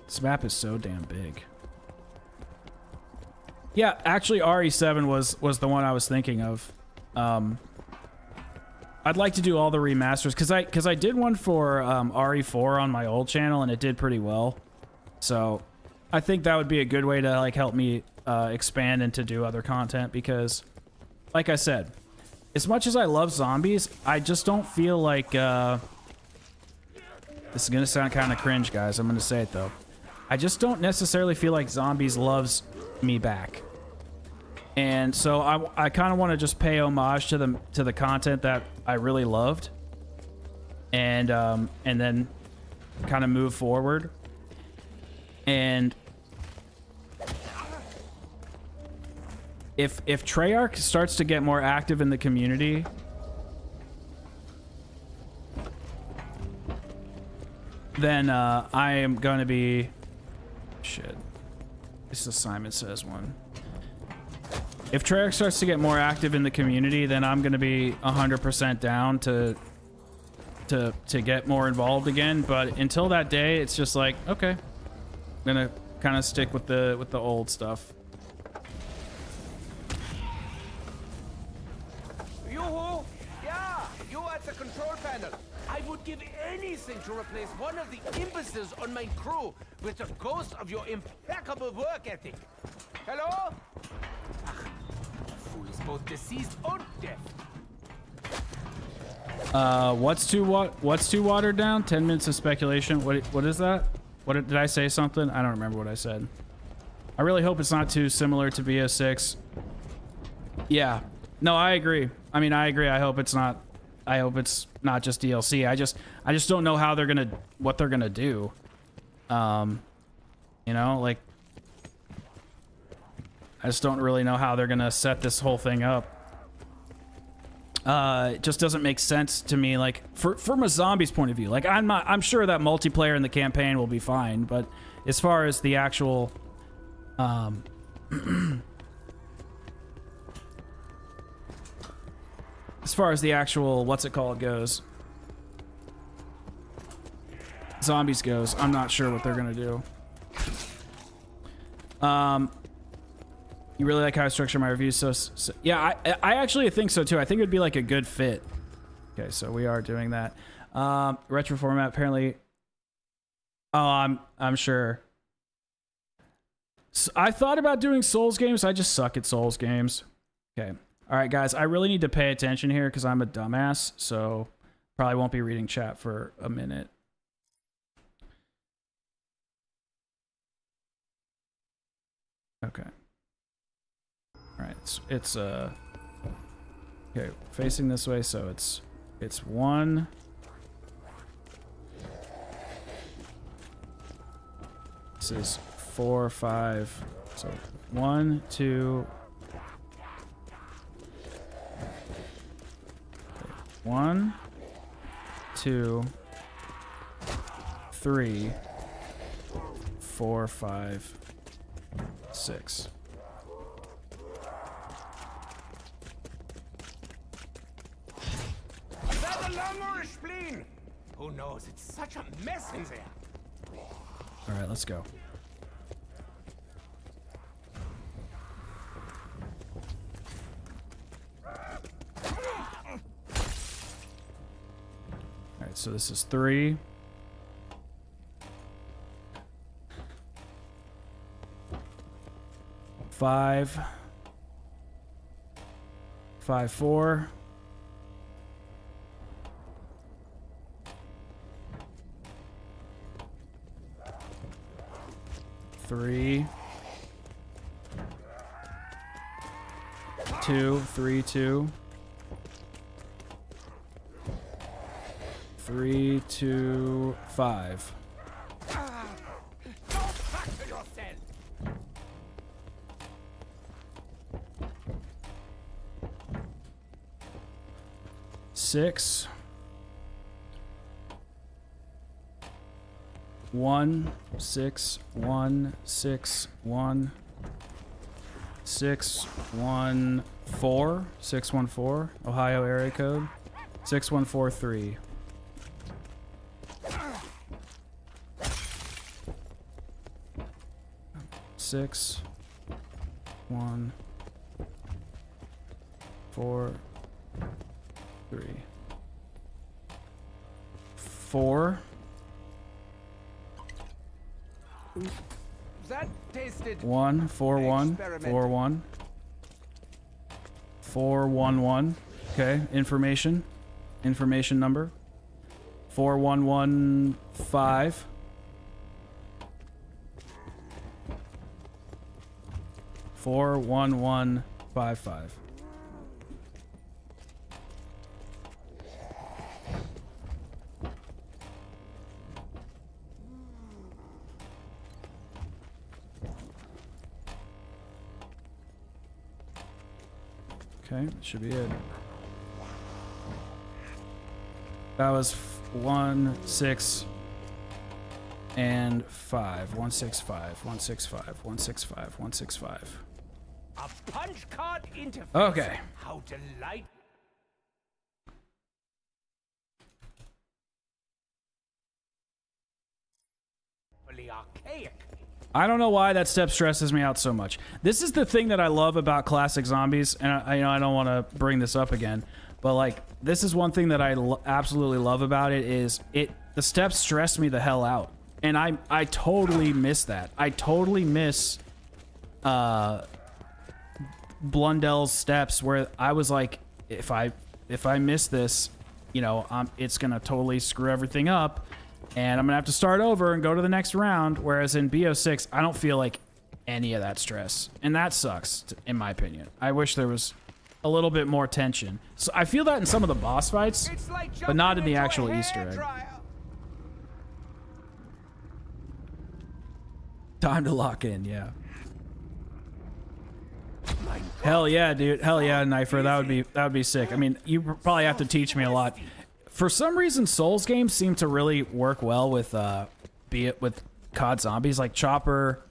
This map is so damn big. Yeah, actually, RE7 was the one I was thinking of. I'd like to do all the remasters because I did one for RE4 on my old channel and it did pretty well. So I think that would be a good way to like help me expand and to do other content, because, like I said, as much as I love zombies, I just don't feel like this is gonna sound kind of cringe, guys. I'm gonna say it though. I just don't necessarily feel like zombies loves me back. And so I kind of want to just pay homage to the content that I really loved, and then kind of move forward. And if Treyarch starts to get more active in the community, then I am going to be... Shit. This assignment says one. If Treyarch starts to get more active in the community, then I'm going to be 100% down to get more involved again. But until that day, it's just like, okay, I'm going to kind of stick with the old stuff. Yoo-hoo! Yeah, you at the control panel. I would give anything to replace one of the imbeciles on my crew with the ghost of your impeccable work ethic. Hello? Ach, the fool is both deceased and deaf. What's too watered down? 10 minutes of speculation. What is that? What did I say something? I don't remember what I said. I really hope it's not too similar to BO6. Yeah. No, I agree. I mean, I agree. I hope it's not just DLC. I just don't know how what they're gonna do. You know, like, I just don't really know how they're gonna set this whole thing up. It just doesn't make sense to me. Like, from a zombies point of view, like, I'm sure that multiplayer in the campaign will be fine, but as far as the actual, what's it called goes, zombies goes, I'm not sure what they're gonna do. You really like how I structure my reviews, so yeah, I actually think so too. I think it would be like a good fit. Okay, so we are doing that. Retro format apparently. Oh, I'm sure. So I thought about doing Souls games. I just suck at Souls games. Okay. All right, guys, I really need to pay attention here because I'm a dumbass, so probably won't be reading chat for a minute. Okay. All right, it's okay, facing this way, so it's 1. This is 4, 5. So 1, 2. 1, 2, 3, 4, 5, 6. Is that a lung or a spleen? Who knows? It's such a mess in there. All right, let's go. All right, so this is 3. Five, 5, 4. 3, 2, 3, 2. 3, 2, 5. Go back to your cell. 6, 1, 6, 1, 6, 1, 6, 1, 4, 6, 1, 4, Ohio area code, 6, 1, 4, 3. Six, 1, 4, 3, 4. That tasted 1, 4, 1, 4, 1, 4, 1, 1. Okay, information number 4, 1, 1, 5. 4, 1, 1, 5, 5. Okay, that should be it. That was 1, 6, and 5. 165, 165, 165, 165. A punch card interface. Okay. How delightful. Archaic. I don't know why that step stresses me out so much. This is the thing that I love about classic zombies, and I don't want to bring this up again, but like this is one thing that I absolutely love about it is the steps stress me the hell out, and I totally miss that. I totally miss Blundell's steps where I was like, if I miss this, you know, it's gonna totally screw everything up. And I'm going to have to start over and go to the next round. Whereas in BO6, I don't feel like any of that stress. And that sucks, in my opinion. I wish there was a little bit more tension. So I feel that in some of the boss fights, but not in the actual Easter egg. Time to lock in, yeah. Hell yeah, dude. Hell yeah, Knifer. That would be sick. I mean, you probably have to teach me a lot. For some reason, Souls games seem to really work well with COD Zombies. Like Chopper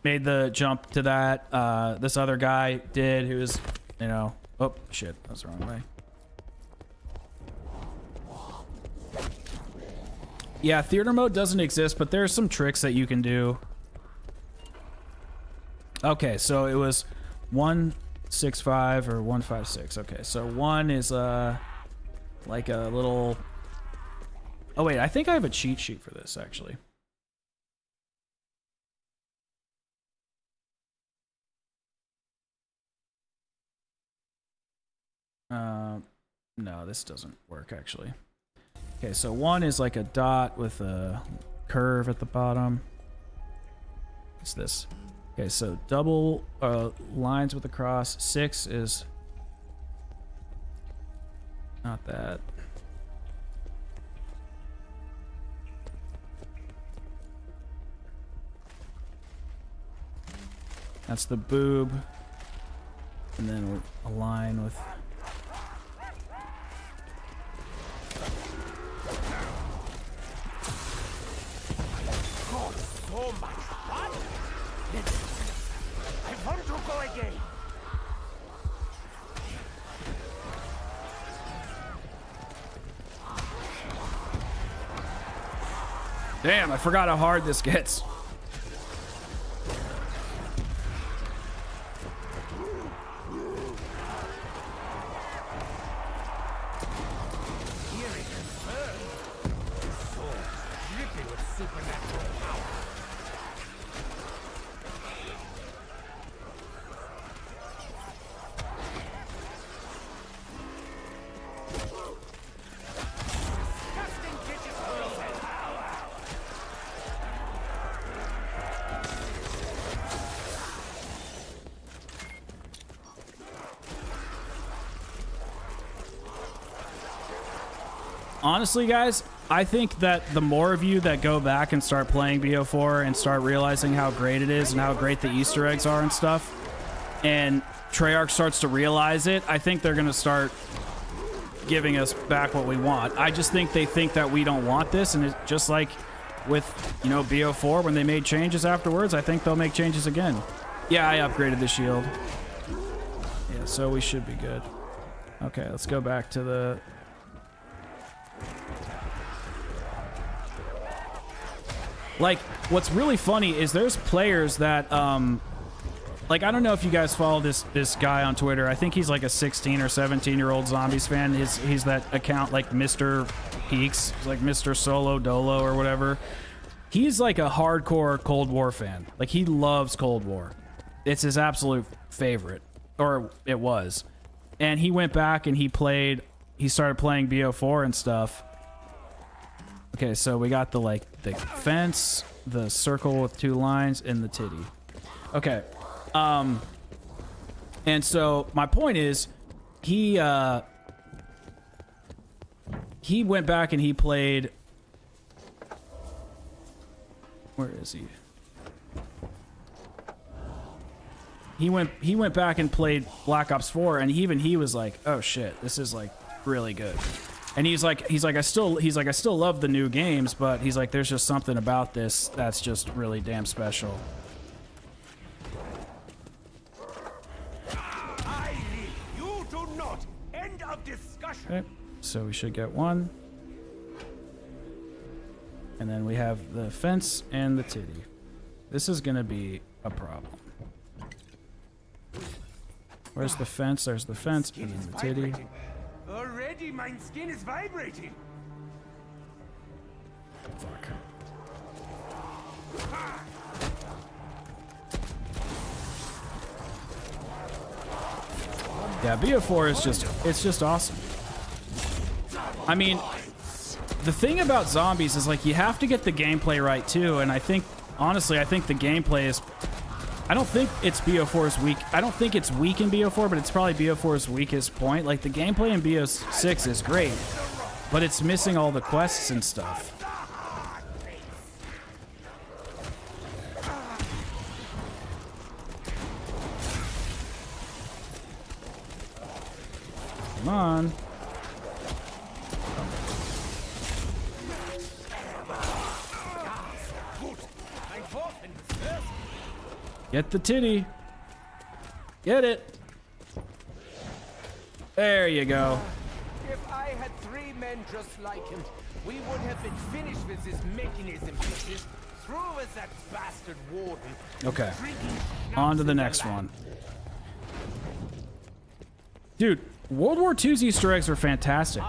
made the jump to that. This other guy did, who was, you know, oh shit, that was the wrong way. Yeah, theater mode doesn't exist, but there's some tricks that you can do. Okay, so it was 165 or 156. Okay, so 1 is like a little... Oh wait, I think I have a cheat sheet for this, actually. No, this doesn't work, actually. Okay, so 1 is like a dot with a curve at the bottom. What's this? Okay, so double lines with a cross. 6 is... Not that. That's the boob. And then we'll align with... God, so much fun. I want to go again. Damn, I forgot how hard this gets. Here it is burned. So dripping with supernatural power. Disgusting digital power. Honestly, guys, I think that the more of you that go back and start playing BO4 and start realizing how great it is and how great the Easter eggs are and stuff, and Treyarch starts to realize it, I think they're going to start giving us back what we want. I just think they think that we don't want this, and it's just like with, you know, BO4, when they made changes afterwards, I think they'll make changes again. Yeah, I upgraded the shield. Yeah, so we should be good. Okay, let's go back to the... Like, what's really funny is there's players that, like, I don't know if you guys follow this guy on Twitter. I think he's like a 16 or 17-year-old Zombies fan. He's that account, like, Mr. Peaks. He's like Mr. Solo Dolo or whatever. He's like a hardcore Cold War fan. Like, he loves Cold War. It's his absolute favorite. Or it was. And he went back and he started playing BO4 and stuff. Okay, so we got the, like, the fence, the circle with 2 lines, and the titty. Okay. And so my point is, he went back and he played... Where is he? he went back and played Black Ops 4, and even he was like, oh shit, this is like really good. And he's like I still love the new games, but he's like, there's just something about this that's just really damn special. You do not. End of discussion. Okay, so we should get one. And then we have the fence and the titty. This is gonna be a problem. Where's the fence? There's the fence and then the titty. Already my skin is vibrating. Fuck. Yeah, BO4 is just awesome. I mean, the thing about zombies is like you have to get the gameplay right too, and I think honestly, I think the gameplay is, I don't think it's BO4's weak. I don't think it's weak in BO4, but it's probably BO4's weakest point. Like the gameplay in BO6 is great, but it's missing all the quests and stuff. Come on. Get the titty. Get it. There you go. If I had 3 men just like him, we would have been finished with this mechanism business. Through with that bastard warden. Okay. On to the next one. Dude, World War II's Easter eggs are fantastic.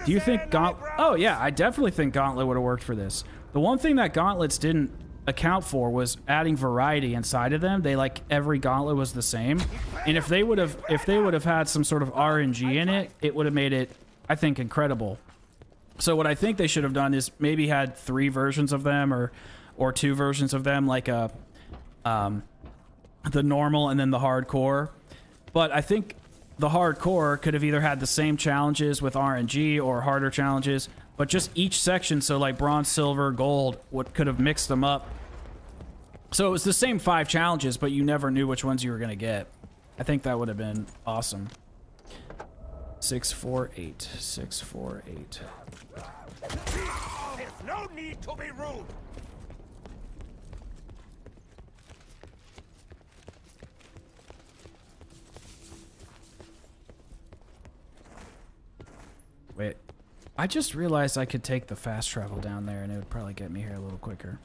Do you think Gauntlet... Oh, yeah, I definitely think Gauntlet would have worked for this. The one thing that Gauntlets didn't account for was adding variety inside of them. They like every gauntlet was the same, and if they would have had some sort of RNG in it, it would have made it, I think, incredible. So what I think they should have done is maybe had 3 versions of them or 2 versions of them, like the normal and then the hardcore. But I think the hardcore could have either had the same challenges with RNG or harder challenges, but just each section, so like bronze, silver, gold, could have mixed them up. So it was the same 5 challenges, but you never knew which ones you were going to get. I think that would have been awesome. 648. 648. There's no need to be rude. Wait. I just realized I could take the fast travel down there, and it would probably get me here a little quicker.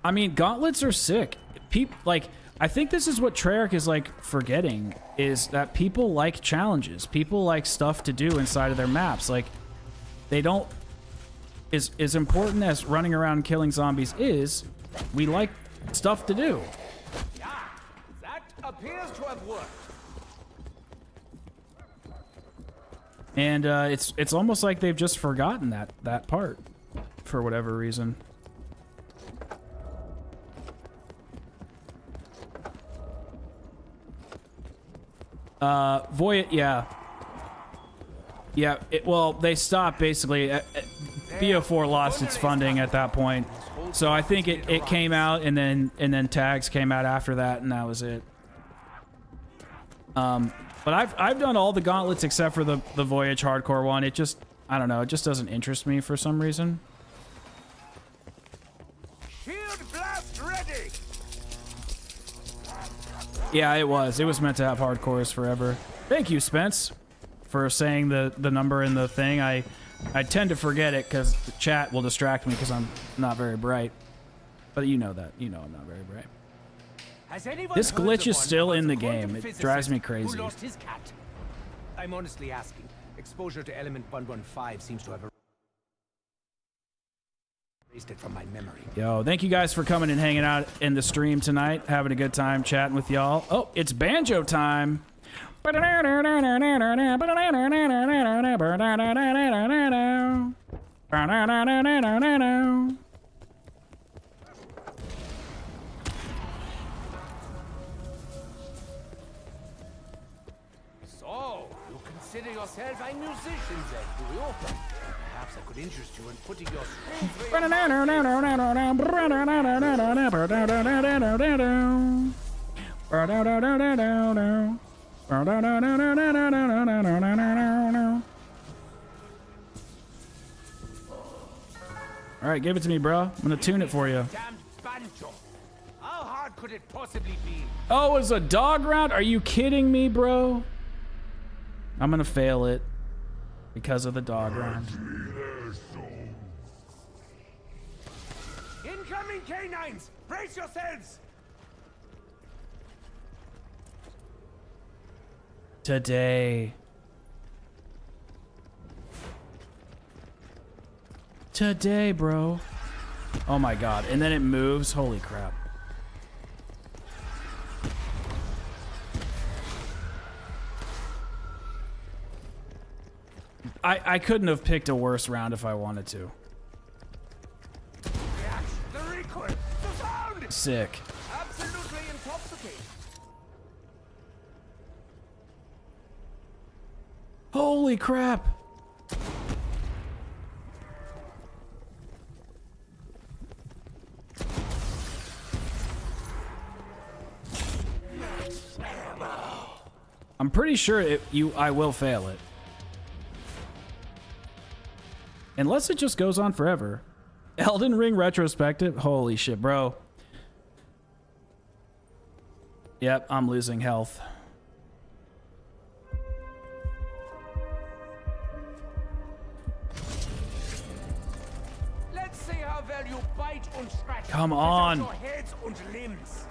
I mean, gauntlets are sick. Like, I think this is what Treyarch is, like, forgetting, is that people like challenges. People like stuff to do inside of their maps. Like, they don't... As important as running around and killing zombies is, we like stuff to do. Yeah, that appears to have worked. And it's almost like they've just forgotten that part for whatever reason. Voyage, yeah. Yeah, well, they stopped basically. BO4 lost its funding at that point. So I think it came out and then tags came out after that, and that was it. But I've done all the gauntlets except for the Voyage hardcore one. It just, I don't know, it just doesn't interest me for some reason. Shield blast ready. Yeah, it was meant to have hardcores forever. Thank you, Spence, for saying the number in the thing. I tend to forget it because the chat will distract me because I'm not very bright. But you know that. You know I'm not very bright. This glitch is still in the game. It drives me crazy. Who lost his cat? I'm honestly asking. Exposure to element 115 seems to have erased it from my memory. Yo, thank you guys for coming and hanging out in the stream tonight. Having a good time chatting with y'all. Oh, it's banjo time. So, you consider yourself a musician then, do you? Perhaps Perhaps I could interest you in putting your All right, give it to me, bro. I'm gonna tune it for you. damned banjo. How hard could it possibly be? Oh, it's a dog round? Are you kidding me, bro? I'm gonna fail it because of the dog round. Incoming canines! Brace yourselves! Today, bro. Oh my god. And then it moves. Holy crap. I couldn't have picked a worse round if I wanted to. The recoil! The sound! Sick. Absolutely intoxicating. Holy crap. I'm pretty sure I will fail it. Unless it just goes on forever. Elden Ring retrospective? Holy shit, bro. Yep, I'm losing health. Let's see how well you bite and scratch. Come on. Your heads and limbs.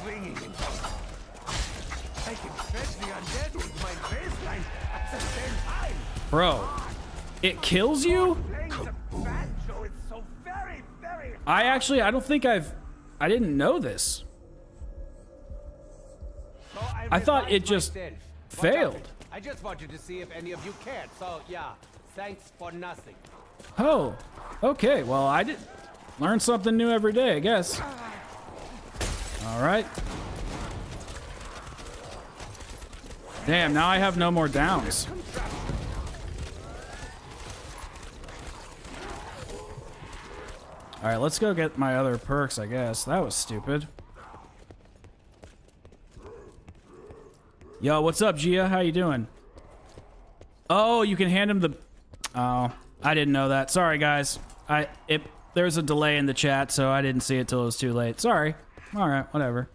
Swinging in I can stretch the undead with my baseline at the same time. Bro, it kills you? Playing the banjo is so very, very I don't think I didn't know this. So I thought it revised just myself. failed. Watch out. I just wanted to see if any of you cared. So yeah, thanks for nothing. Oh, okay. Well, I did learn something new every day, I guess. All right. Damn, now I have no more downs. All right, let's go get my other perks, I guess. That was stupid. Yo, what's up, Gia? How you doing? Oh, you can hand him the... Oh, I didn't know that. Sorry, guys. There's a delay in the chat, so I didn't see it till it was too late. Sorry. All right, whatever.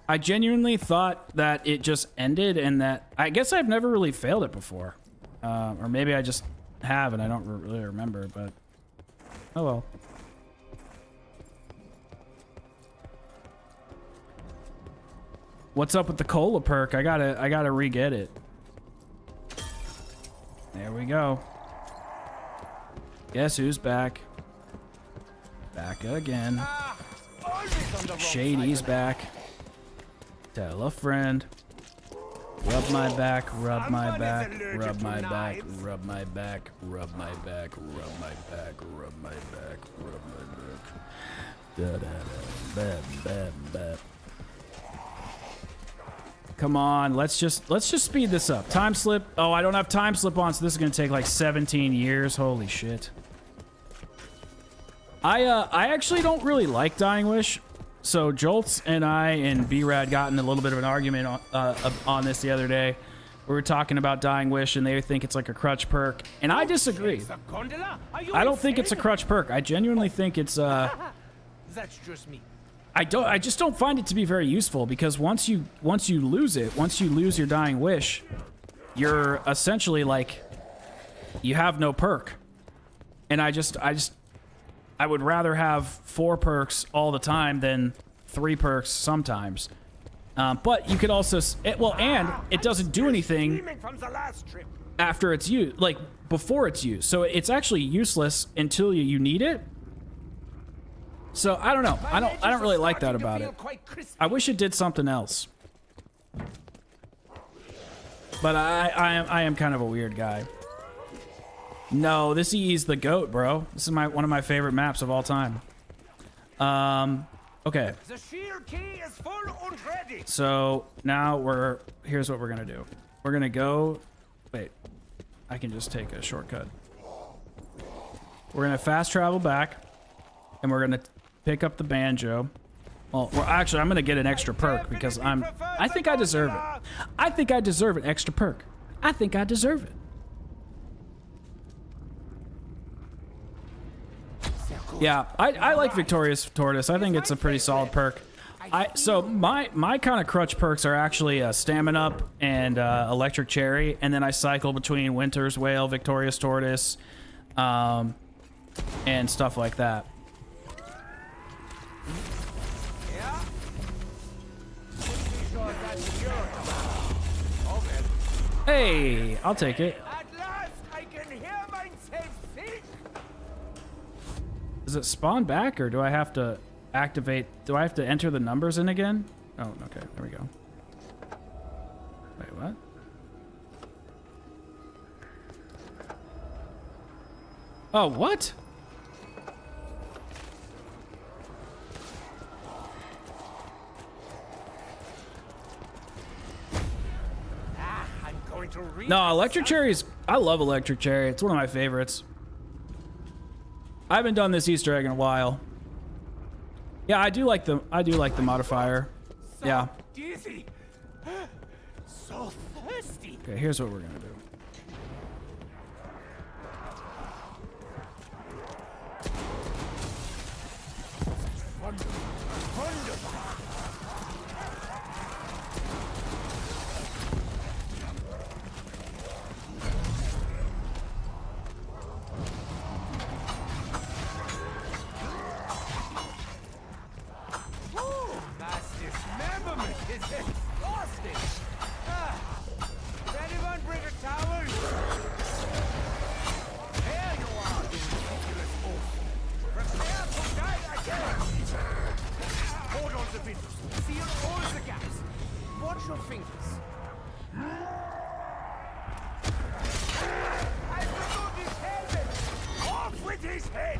I genuinely thought that it just ended and that... I guess I've never really failed it before. Or maybe I just have and I don't really remember, but... Oh well. What's up with the cola perk? I gotta re-get it. There we go. Guess who's back? Back again. Shady's back. Tell a friend. Rub my back, rub my back, rub my back, rub my back, rub my back, rub my back, rub my back, rub my back. Da da da, bam, bam, bam. Come on, let's just speed this up. Time slip. Oh, I don't have time slip on, so this is gonna take like 17 years. Holy shit. I actually don't really like Dying Wish. So Jolts and I and B-Rad got in a little bit of an argument on this the other day. We were talking about Dying Wish and they think it's like a crutch perk. And I disagree. I don't think it's a crutch perk. I genuinely think it's That's just me. I just don't find it to be very useful because once you lose it, once you lose your Dying Wish, you're essentially like you have no perk. And I would rather have 4 perks all the time than 3 perks sometimes. But you could also... and it doesn't do anything after it's used, like before it's used. So it's actually useless until you need it. So I don't know. I don't really like that about it. I wish it did something else. But I am kind of a weird guy. No, this EE's the GOAT, bro. This is one of my favorite maps of all time. Okay. The shield key is full and ready. So now here's what we're gonna do. We're gonna go, wait, I can just take a shortcut. We're gonna fast travel back and we're gonna pick up the banjo. Well, actually, I'm gonna get an extra perk because I think I deserve it. I think I deserve an extra perk. I think I deserve it. Yeah, I like Victorious Tortoise. I think it's a pretty solid perk. So my kind of crutch perks are actually Stamina Up and Electric Cherry, and then I cycle between Winter's Whale, Victorious Tortoise, and stuff like that. Hey, I'll take it. At last, I can hear myself think. Does it spawn back, or do I have to activate? Do I have to enter the numbers in again? Oh, okay. There we go. Wait, what? Oh, what? I'm going to read. No, Electric Cherry's... I love Electric Cherry. It's one of my favorites. I haven't done this Easter egg in a while. Yeah, I do like the modifier. So Yeah. dizzy. So thirsty. Okay, here's what we're gonna do. Wonderful. Mass dismemberment is exhausting. Does anyone bring a towel? There you are, you ridiculous oaf. Prepare to die again. Hold on the windows. Seal all the gaps. Watch your fingers. I removed his helmet. Off with his head.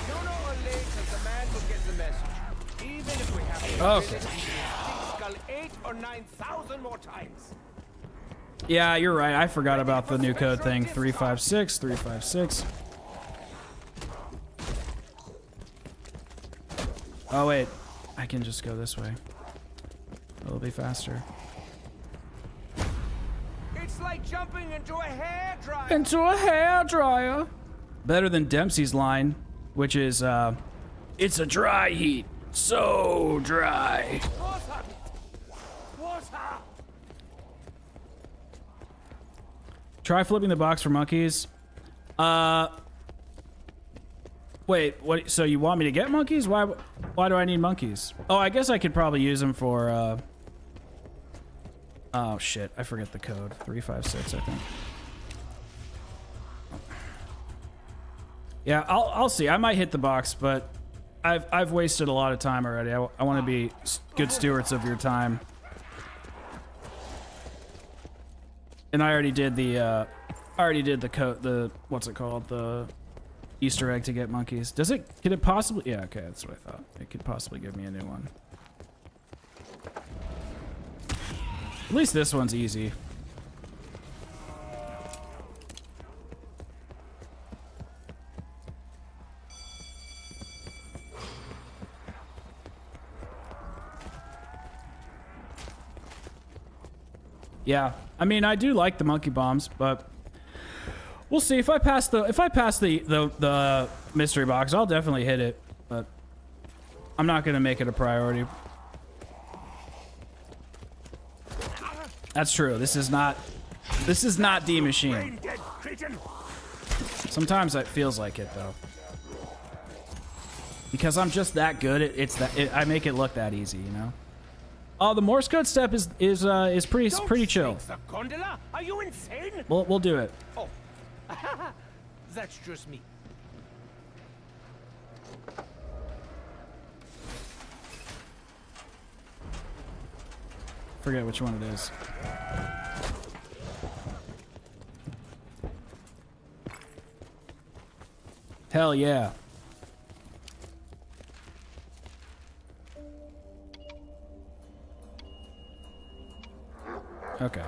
Sooner or later, the man will get the message. Even if we have to Okay. skull 8 or 9,000 more times. Yeah, you're right. I forgot about the new code thing. 356, 356. Oh, wait. I can just go this way. It'll be faster. It's like jumping into a hairdryer. Into a hairdryer. Better than Dempsey's line, which is, it's a dry heat. So dry. Water! Water! Try flipping the box for monkeys. Wait, what? So you want me to get monkeys? Why do I need monkeys? Oh, I guess I could probably use them for, oh shit, I forget the code. 356, I think. Yeah, I'll see. I might hit the box, but I've wasted a lot of time already. I want to be good stewards of your time. And I already did the code, what's it called? The Easter egg to get monkeys. Could it possibly? Yeah, okay, that's what I thought. It could possibly give me a new one. At least this one's easy. Yeah, I mean, I do like the monkey bombs, but we'll see. If I pass the mystery box, I'll definitely hit it, but I'm not gonna make it a priority. That's true. This is not D Machine. Sometimes it feels like it though, because I'm just that good. I make it look that easy, you know. Oh, the Morse code step is pretty chill. The gondola? Are you insane? We'll do it. Oh, that's just me. Forget which one it is. Hell yeah. Okay.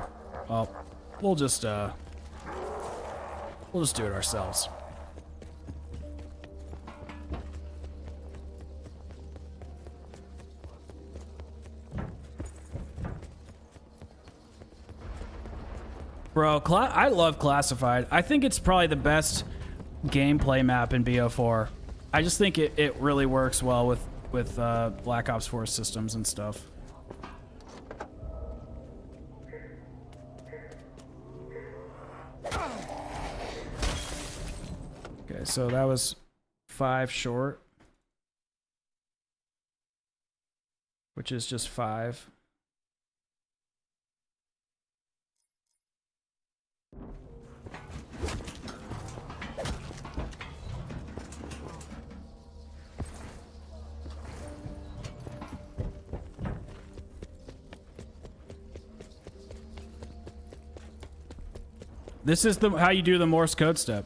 Well, we'll just do it ourselves. Bro, I love Classified. I think it's probably the best gameplay map in BO4. I just think it really works well with Black Ops 4 systems and stuff. Okay, so that was 5 short, which is just 5. This is how you do the Morse code step.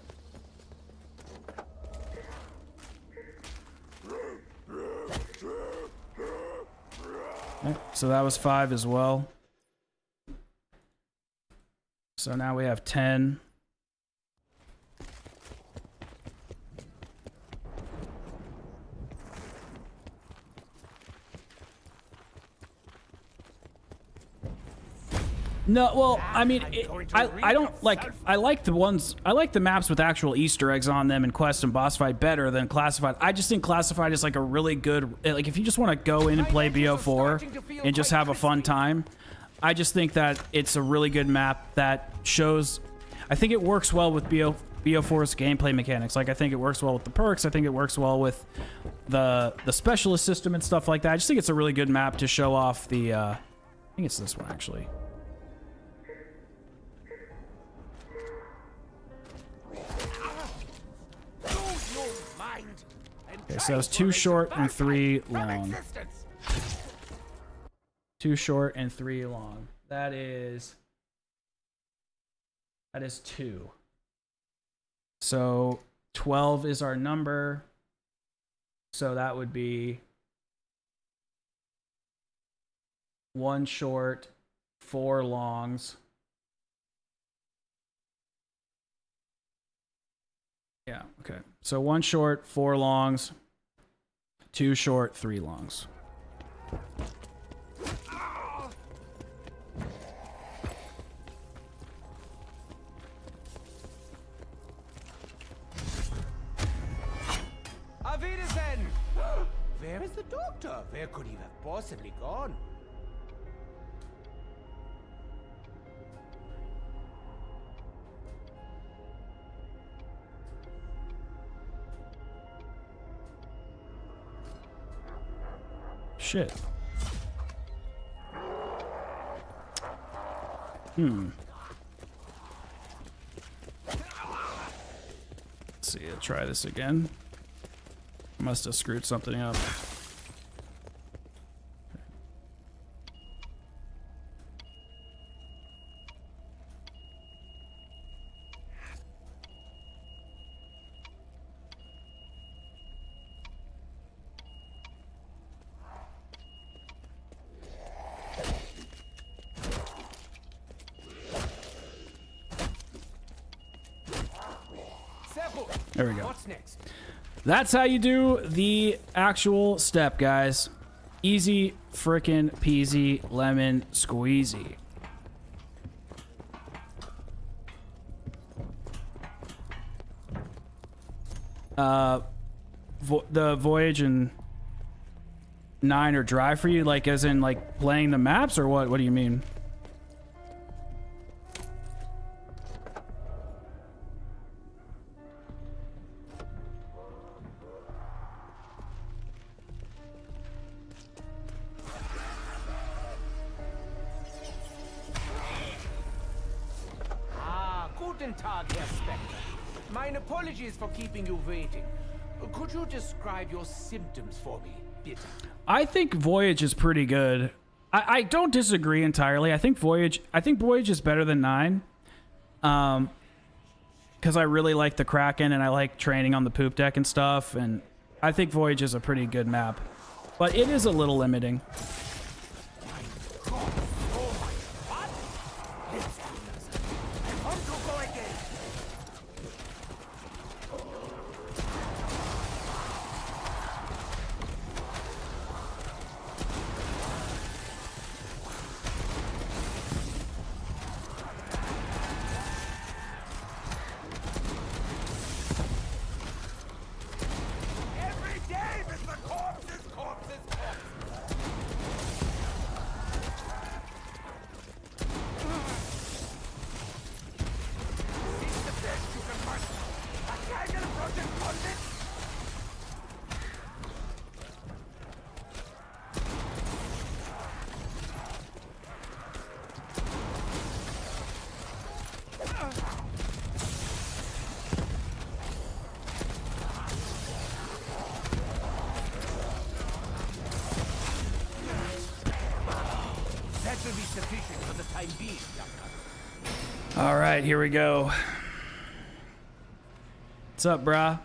Okay, so that was 5 as well. So now we have 10. No, well, I mean, I don't like, I like the maps with actual Easter eggs on them and quest and boss fight better than Classified. I just think Classified is like a really good, like if you just want to go in and play BO4 and just have a fun time, I just think that it's a really good map that shows, I think it works well with BO4's gameplay mechanics. Like I think it works well with the perks. I think it works well with the specialist system and stuff like that. I just think it's a really good map to show off the, I think it's this one actually. Okay, so it's 2 short and 3 long. 2 short and 3 long. That is 2. So 12 is our number. So that would be 1 short, 4 longs. Yeah, okay. So 1 short, 4 longs, 2 short, 3 longs. Auf Wiedersehen! Where is the doctor? Where could he have possibly gone? Shit. Let's see, I'll try this again. Must have screwed something up. There we go. What's next? That's how you do the actual step, guys. Easy frickin' peasy lemon squeezy. The Voyage and 9 are dry for you, like as in like playing the maps, or what? What do you mean? Guten Tag, Herr Spectre. My apologies for keeping you waiting. Could you describe your symptoms for me, bitte? I think Voyage is pretty good. I don't disagree entirely. I think Voyage is better than 9. because I really like the Kraken and I like training on the poop deck and stuff, and I think Voyage is a pretty good map. But it is a little limiting. All right, here we go. What's up, brah?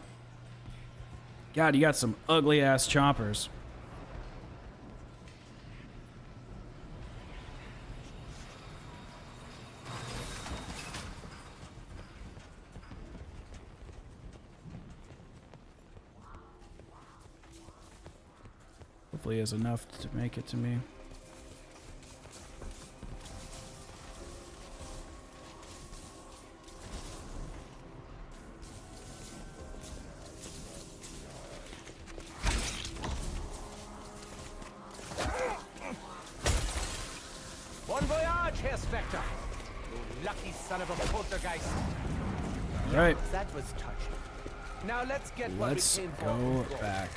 God, you got some ugly ass chompers. Hopefully, is enough to make it to me. Right. That was touching. Now let's get what we came for. Let's go back.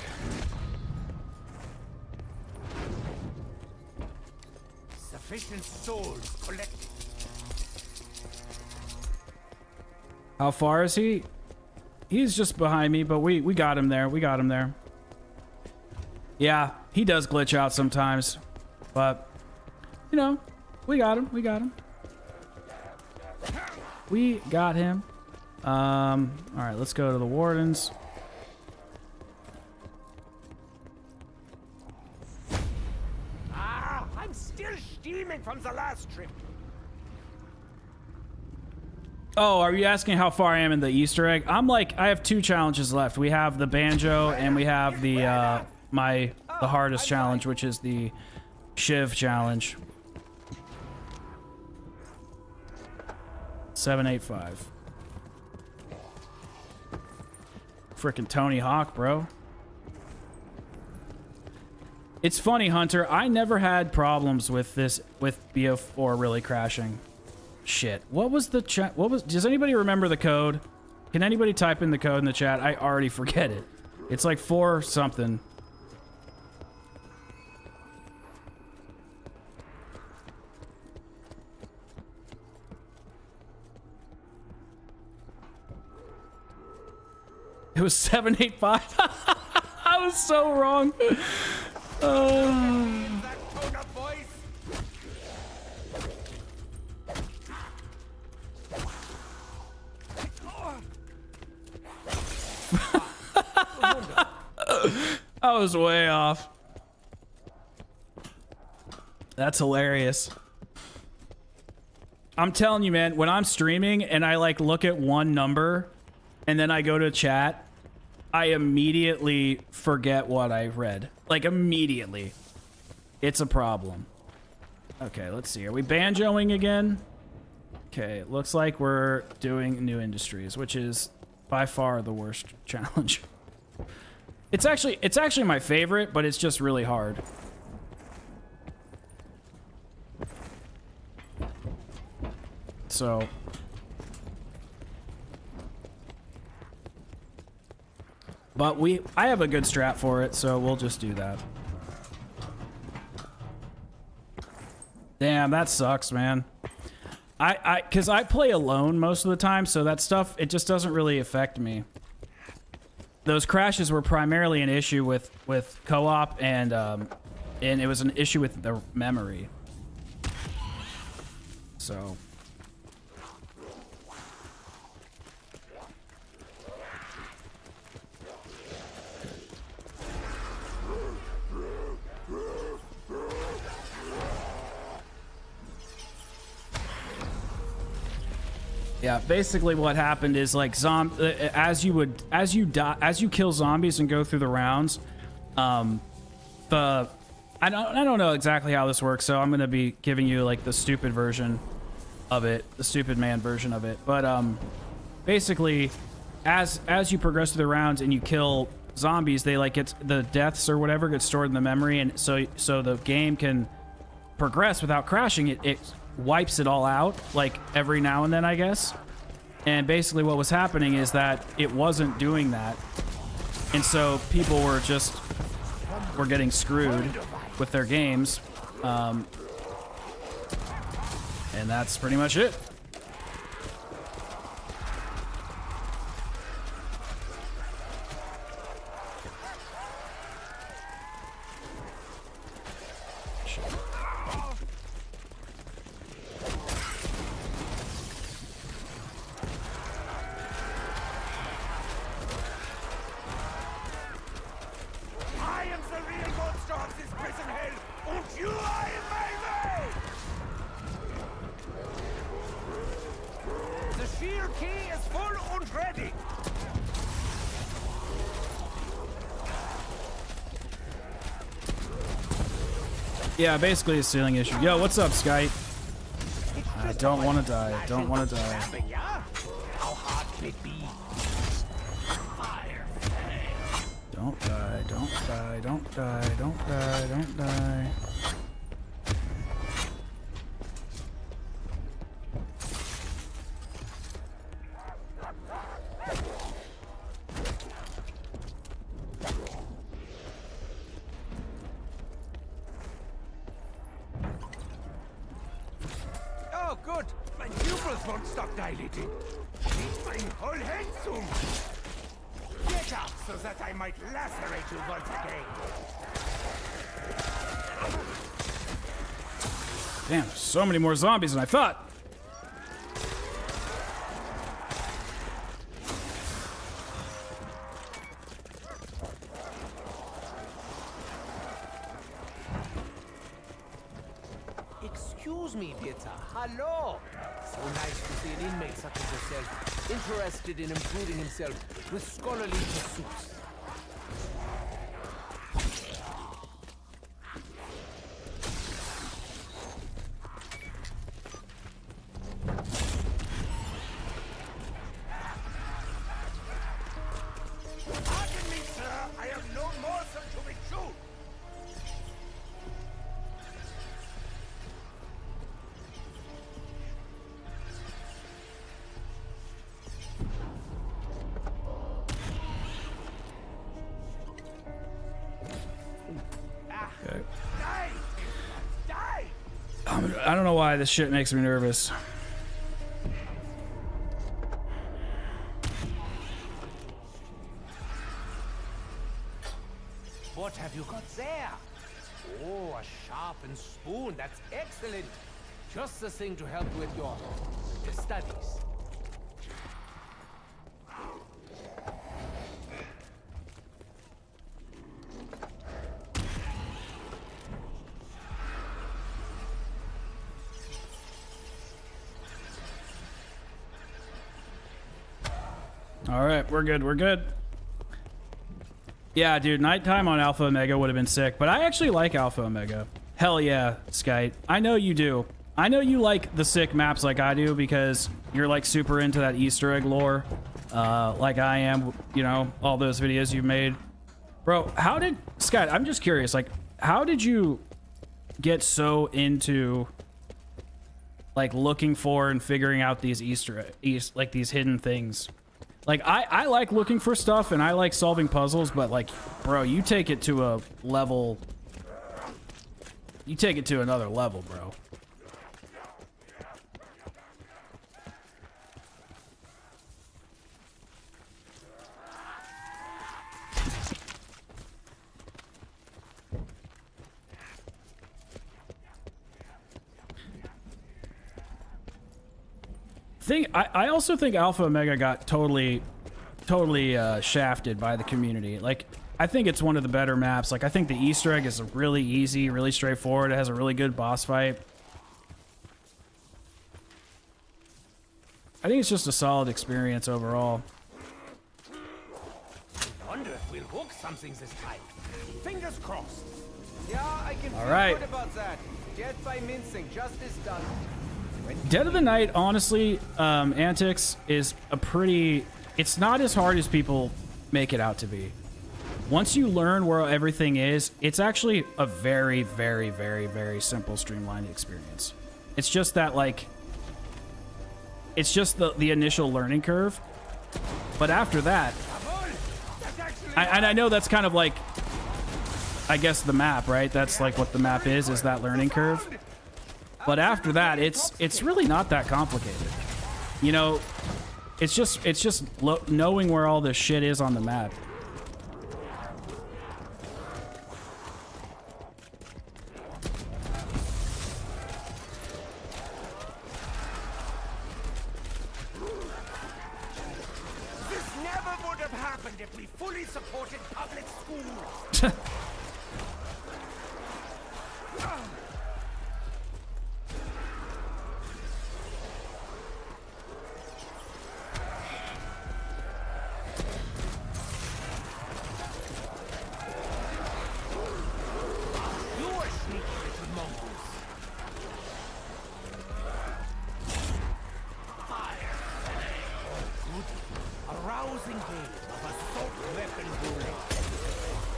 Sufficient souls collected. How far is he? He's just behind me, but we got him there. We got him there. Yeah, he does glitch out sometimes, but you know, we got him. We got him. We got him. All right, let's go to the Wardens. I'm still steaming from the last trip. Oh, are you asking how far I am in the Easter egg? I'm like, I have 2 challenges left. We have the banjo and we have the the hardest challenge, which is the Shiv challenge. 785. Frickin' Tony Hawk, bro. It's funny, Hunter. I never had problems with this, with BO4 really crashing. Shit. What was the chat? What was? Does anybody remember the code? Can anybody type in the code in the chat? I already forget it. It's like 4 something. It was 785. I was so wrong. I was way off. That's hilarious. I'm telling you, man, when I'm streaming and I like look at one number and then I go to chat, I immediately forget what I read. Like, immediately. It's a problem. Okay, let's see. Are we banjoing again? Okay, it looks like we're doing New Industries, which is by far the worst challenge. It's actually my favorite, but it's just really hard. So... But I have a good strat for it, so we'll just do that. Damn, that sucks, man. Cause I play alone most of the time, so that stuff, it just doesn't really affect me. Those crashes were primarily an issue with co-op, and it was an issue with the memory. So... Yeah, basically what happened is like as you kill zombies and go through the rounds, I don't know exactly how this works, so I'm gonna be giving you like the stupid version of it, the stupid man version of it. But basically, as you progress through the rounds and you kill zombies, they like get the deaths or whatever get stored in the memory, and so the game can progress without crashing. It wipes it all out like every now and then, I guess. And basically what was happening is that it wasn't doing that, and so people were getting screwed with their games, and that's pretty much it. Yeah, basically a ceiling issue. Yo, what's up, Skype? I don't want to die. Don't want to die. Don't die. Don't die. Don't die. Don't die. Don't die. Damn, so many more zombies than I thought. Excuse me, Peter. Hello. So nice to see an inmate such as yourself, interested in improving himself with scholarly pursuits. I don't know why this shit makes me nervous. What have you got there? Oh, a sharpened spoon. That's excellent. Just the thing to help with your studies. All right, we're good. We're good. Yeah, dude, nighttime on Alpha Omega would have been sick, but I actually like Alpha Omega. Hell yeah, Skype. I know you do. I know you like the sick maps like I do because you're like super into that Easter egg lore, like I am, you know, all those videos you've made. Bro, how did, Skype, I'm just curious, like, how did you get so into like looking for and figuring out these like these hidden things? Like, I like looking for stuff and I like solving puzzles, but like, bro, you take it to a level. You take it to another level, bro. I also think Alpha Omega got totally shafted by the community. Like, I think it's one of the better maps. Like, I think the Easter egg is really easy, really straightforward. It has a really good boss fight. I think it's just a solid experience overall. I wonder if we'll hook something this time. Fingers crossed. Yeah, I can feel right. good about that. Death by mincing, justice done. Dead of the Night, honestly, Antics is a pretty... It's not as hard as people make it out to be. Once you learn where everything is, it's actually a very, very, very, very simple, streamlined experience. It's just that, like... It's just the initial learning curve. But after that... I know that's kind of like... I guess the map, right? That's like what the map is that learning curve. But after that, it's really not that complicated. You know, it's just knowing where all this shit is on the map. This never would have happened if we fully supported public schools.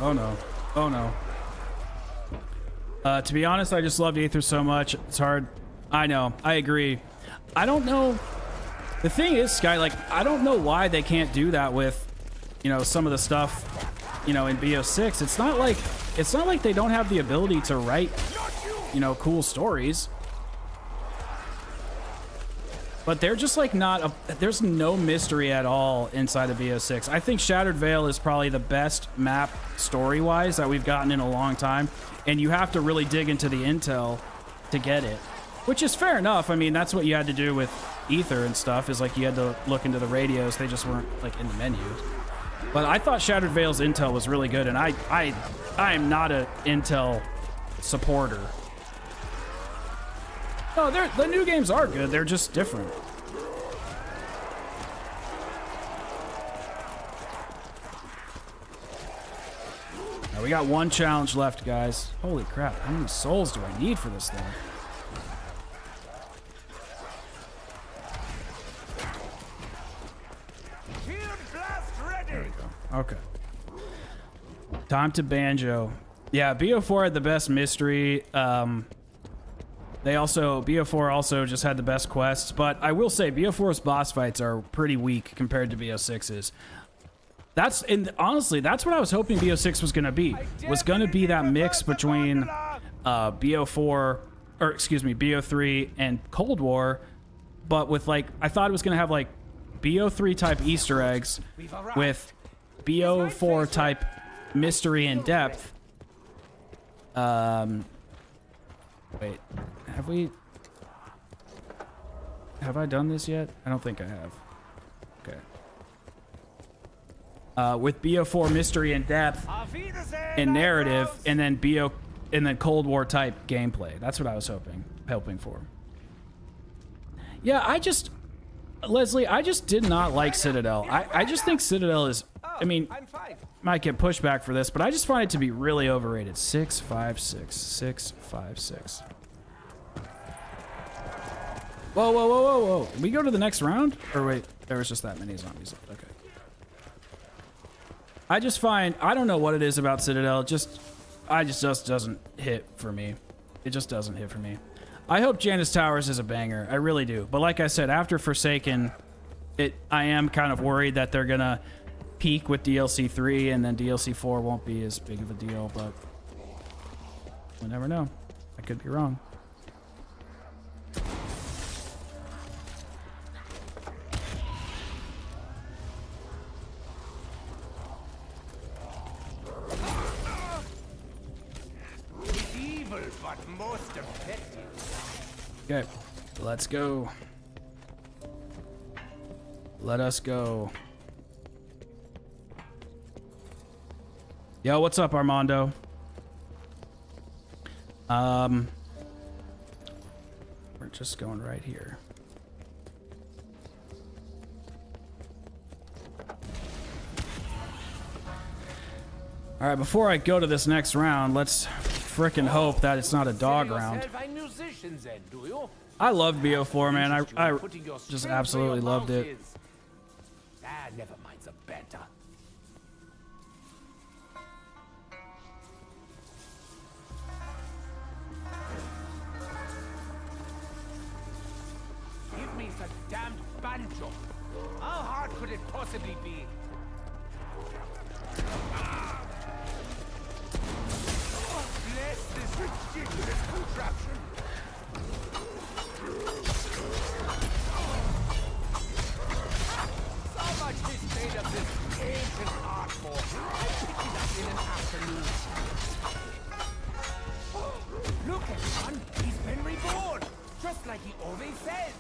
Oh no. Oh no. To be honest, I just loved Aether so much. It's hard. I know. I agree. I don't know. The thing is, Sky, like, I don't know why they can't do that with, you know, some of the stuff, you know, in BO6. It's not like they don't have the ability to write, you know, cool stories. But they're just like there's no mystery at all inside of BO6. I think Shattered Veil is probably the best map story-wise that we've gotten in a long time. And you have to really dig into the intel to get it, which is fair enough. I mean, that's what you had to do with Aether and stuff, is like you had to look into the radios. They just weren't like in the menus. But I thought Shattered Veil's intel was really good, and I am not an intel supporter. No, the new games are good. They're just different. Now, we got one challenge left, guys. Holy crap. How many souls do I need for this thing? There we go. Okay. Time to Banjo. Yeah, BO4 had the best mystery. BO4 also just had the best quests, but I will say BO4's boss fights are pretty weak compared to BO6's. Honestly, that's what I was hoping BO6 was gonna be. Was gonna be that mix between BO3 and Cold War, but with like, I thought it was gonna have like BO3 type Easter eggs with BO4 type mystery and depth. Wait, have I done this yet? I don't think I have. Okay. With BO4 mystery and depth and narrative, and then Cold War type gameplay. That's what I was hoping for. Yeah, Leslie, I just did not like Citadel. I just think Citadel is, I mean, might get pushback for this, but I just find it to be really overrated. 656, 656. Whoa, whoa, whoa, whoa, whoa. Can we go to the next round? Or wait, there was just that many zombies left. Okay. I don't know what it is about Citadel. It just doesn't hit for me. It just doesn't hit for me. I hope Janus Towers is a banger. I really do. But like I said, after Forsaken, I am kind of worried that they're gonna peak with DLC 3 and then DLC 4 won't be as big of a deal, but we'll never know. I could be wrong. Evil, but most effective. Okay, let's go. Let us go. Yo, what's up, Armando? We're just going right here. All right, before I go to this next round, let's frickin' hope that it's not a dog round. I loved BO4, man. I just absolutely loved it. Ah, never mind's a better. Give me the damned banjo. How hard could it possibly be? Oh, bless this ridiculous contraption. So much is made of this ancient art form. I picked it up in an afternoon. Look, everyone, he's been reborn, just like he always says.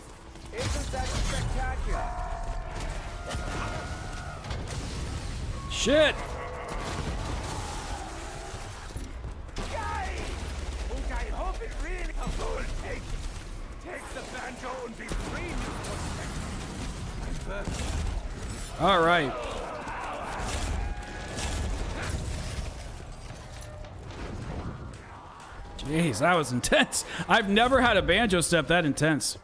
Isn't that spectacular? Shit! Yay! And I hope it really takes the banjo and be free for All right. Jeez, that was intense. I've never had a banjo step that intense.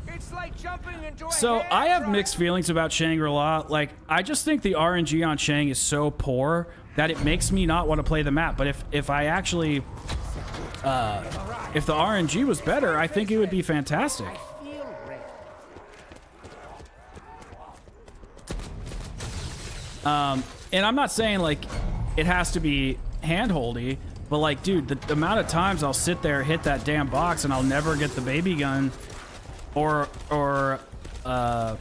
It's like jumping into a So I have hair mixed feelings about Shangri-La. Like, I just think the RNG on Shang is so poor that it makes me not want to play the map. But if I actually, if the RNG was better, I think it would be fantastic. And I'm not saying like it has to be handholdy, but like, dude, the amount of times I'll sit there, hit that damn box, and I'll never get the baby gun, or I'll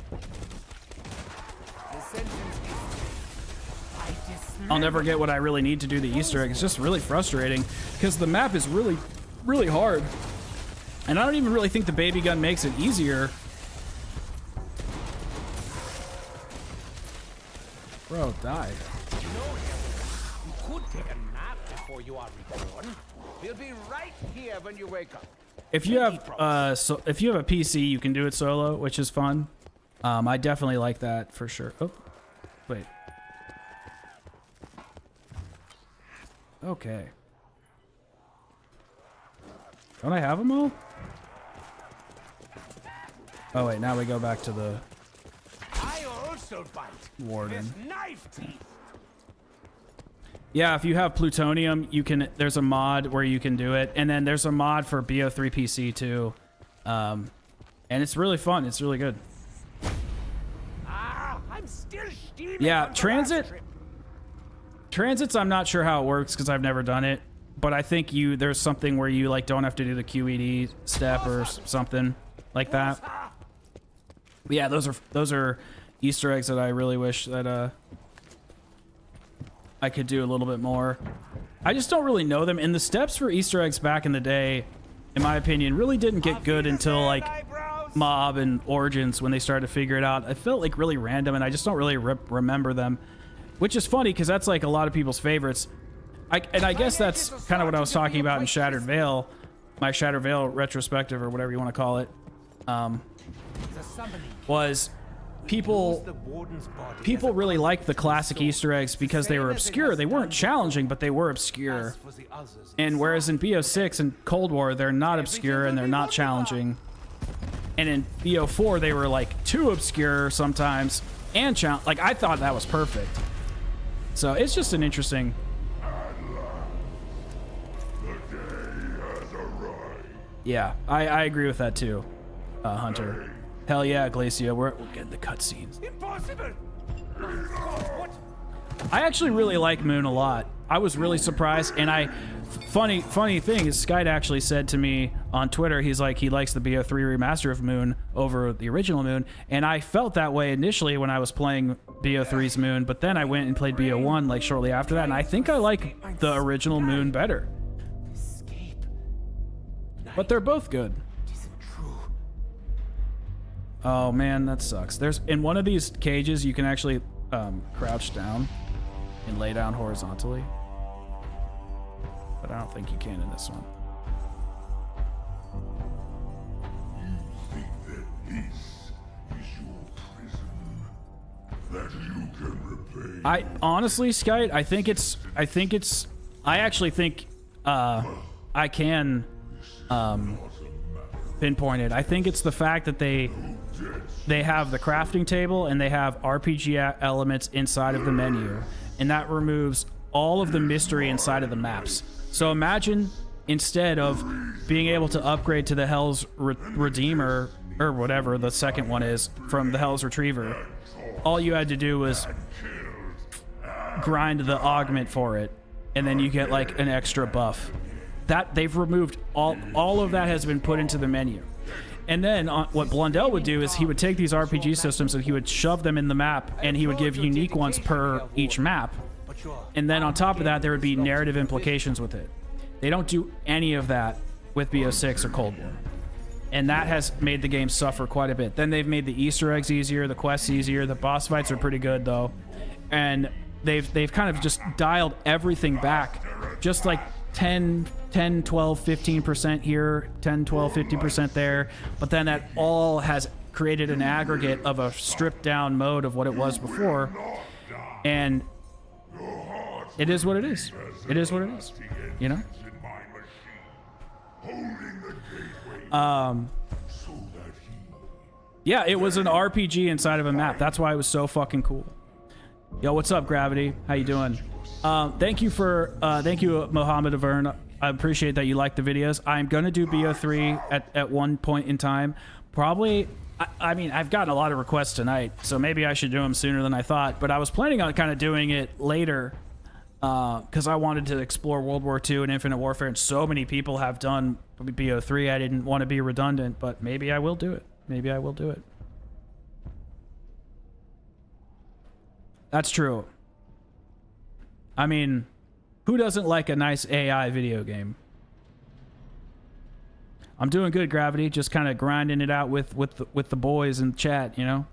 never get what I really need to do the Easter egg. It's just really frustrating because the map is really, really hard, and I don't even really think the baby gun makes it easier. Bro, die. You could take a nap before you are reborn. We'll be right here when you wake up. If you have if you have a PC, you can do it solo, which is fun. I definitely like that for sure. Oh, wait. Okay. Don't I have them all? Oh wait, now we go back to the I also bite. warden. With knife teeth. Yeah, if you have plutonium, you can. There's a mod where you can do it, and then there's a mod for BO3 PC too, and it's really fun. It's really good. Ah, I'm still steaming. Yeah, from the last trip. Transits, I'm not sure how it works because I've never done it, but I think there's something where you like don't have to do the QED step or something like that. But yeah, those are Easter eggs that I really wish that I could do a little bit more. I just don't really know them, and the steps for Easter eggs back in the day, in my opinion, really didn't get good until like Mob and Origins when they started to figure it out. It felt like really random, and I just don't really remember them, which is funny because that's like a lot of people's favorites. I guess that's kind of what I was talking about in Shattered Veil, my Shattered Veil retrospective or whatever you want to call it. Was people really liked the classic Easter eggs because they were obscure. They weren't challenging, but they were obscure. And whereas in BO6 and Cold War, they're not obscure and they're not challenging. And in BO4, they were like too obscure sometimes and like I thought that was perfect. So it's just an interesting. Yeah, I agree with that too, Hunter. Hell yeah, Glacia, we'll get the cutscenes. Impossible. What? I actually really like Moon a lot. I was really surprised, and funny thing is, Skyde actually said to me on Twitter, he's like, he likes the BO3 remaster of Moon over the original Moon, and I felt that way initially when I was playing BO3's Moon, but then I went and played BO1 like shortly after that, and I think I like the original Moon better. But they're both good. Oh man, that sucks. There's in one of these cages you can actually crouch down and lay down horizontally, but I don't think you can in this one. You think that this is your prison? That you can repay? I honestly, Skite, I actually think I can pinpoint it. I think it's the fact that they have the crafting table and they have RPG elements inside of the menu, and that removes all of the mystery inside of the maps. So imagine instead of being able to upgrade to the Hell's Redeemer, or whatever the second one is from the Hell's Retriever, all you had to do was grind the augment for it, and then you get like an extra buff. That they've removed all of that has been put into the menu. And then what Blundell would do is he would take these RPG systems and he would shove them in the map, and he would give unique ones per each map. And then on top of that, there would be narrative implications with it. They don't do any of that with BO6 or Cold War. And that has made the game suffer quite a bit. Then they've made the Easter eggs easier, the quests easier, the boss fights are pretty good though. And they've kind of just dialed everything back, just like 10, 12, 15% here, 10, 12, 50% there. But then that all has created an aggregate of a stripped down mode of what it was before. And it is what it is. It is what it is, you know? Yeah, it was an RPG inside of a map. That's why it was so fucking cool. Yo, what's up, Gravity? How you doing? Thank you, Mohammed Avern. I appreciate that you like the videos. I'm gonna do BO3 at one point in time. Probably, I mean, I've gotten a lot of requests tonight, so maybe I should do them sooner than I thought. But I was planning on kind of doing it later, because I wanted to explore World War II and Infinite Warfare, and so many people have done BO3. I didn't want to be redundant, but maybe I will do it. Maybe I will do it. That's true. I mean, who doesn't like a nice AI video game? I'm doing good, Gravity. Just kind of grinding it out with the boys in chat, you know?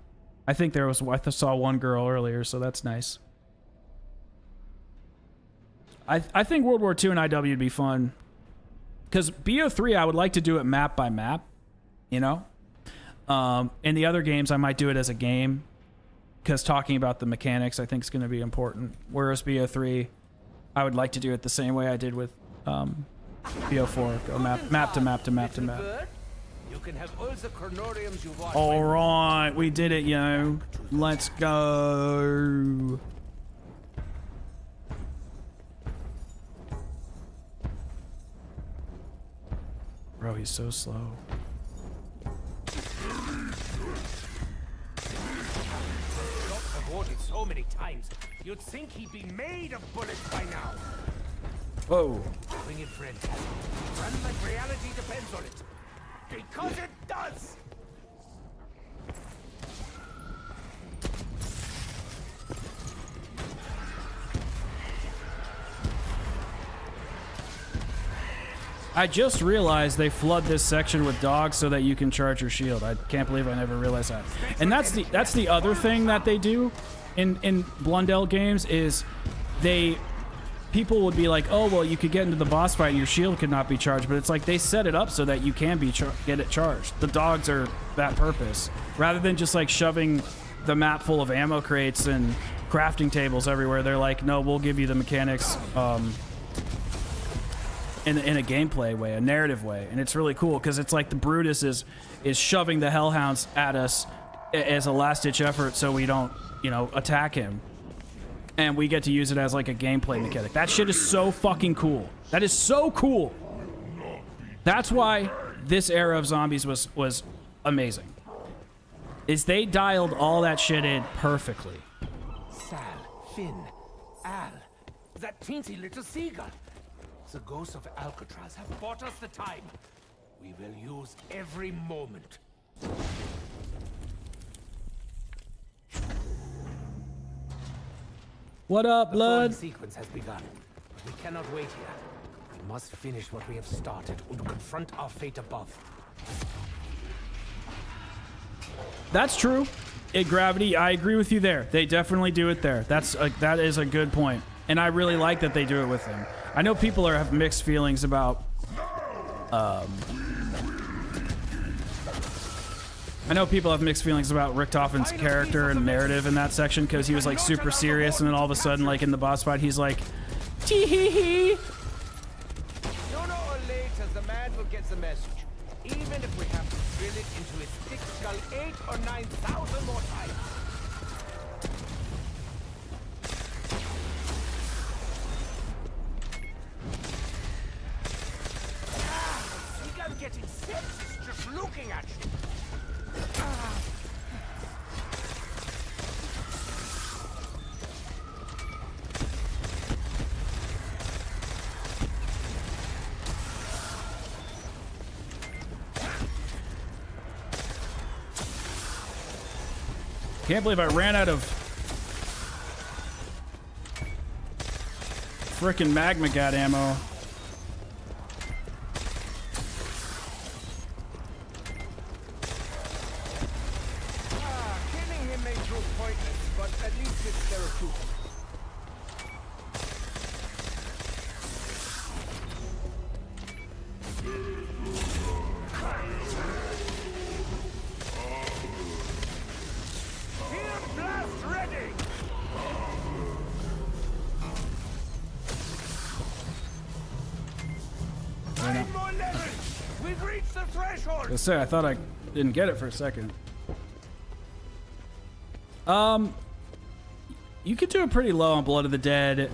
I think I saw one girl earlier, so that's nice. I think World War II and IW would be fun. Because BO3, I would like to do it map by map, you know? In the other games, I might do it as a game, because talking about the mechanics, I think, is going to be important. Whereas BO3, I would like to do it the same way I did with BO4. Go map to map to map to map. You can have all the chronoriums you want. All right, we did it, yo. Let's go. Bro, he's so slow. Aborted so many times, you'd think he'd be made of bullets by now. Whoa. Bring it, friend. Run like reality depends on it. Because it does! I just realized they flood this section with dogs so that you can charge your shield. I can't believe I never realized that. And that's the other thing that they do in Blundell games is people would be like, oh, well, you could get into the boss fight and your shield could not be charged, but it's like they set it up so that you can get it charged. The dogs are that purpose, rather than just like shoving the map full of ammo crates and crafting tables everywhere. They're like, no, we'll give you the mechanics in a gameplay way, a narrative way. And it's really cool because it's like the Brutus is shoving the Hellhounds at us as a last-ditch effort so we don't, you know, attack him. And we get to use it as like a gameplay mechanic. That shit is so fucking cool. That is so cool. That's why this era of zombies was amazing. Is they dialed all that shit in perfectly. Sal, Finn, Al, that teensy little seagull. The ghosts of Alcatraz have bought us the time. We will use every moment. What up, blood? The sequence has begun, but we cannot wait here. We must finish what we have started and confront our fate above. That's true. Gravity, I agree with you there. They definitely do it there. That is a good point. And I really like that they do it with him. I know people have mixed feelings about I know people have mixed feelings about Richtofen's character and narrative in that section because he was like super serious, and then all of a sudden, like in the boss fight, he's like, tee hee hee. Sooner or later, the man will get the message. Even if we have to drill it into his thick skull 8 or 9,000 more times. I think I'm getting sepsis just looking at you. Can't believe I ran out of frickin' magma gat ammo. Killing him may prove pointless, but at least it's therapeutic. I say, I thought I didn't get it for a second. You could do it pretty low on Blood of the Dead.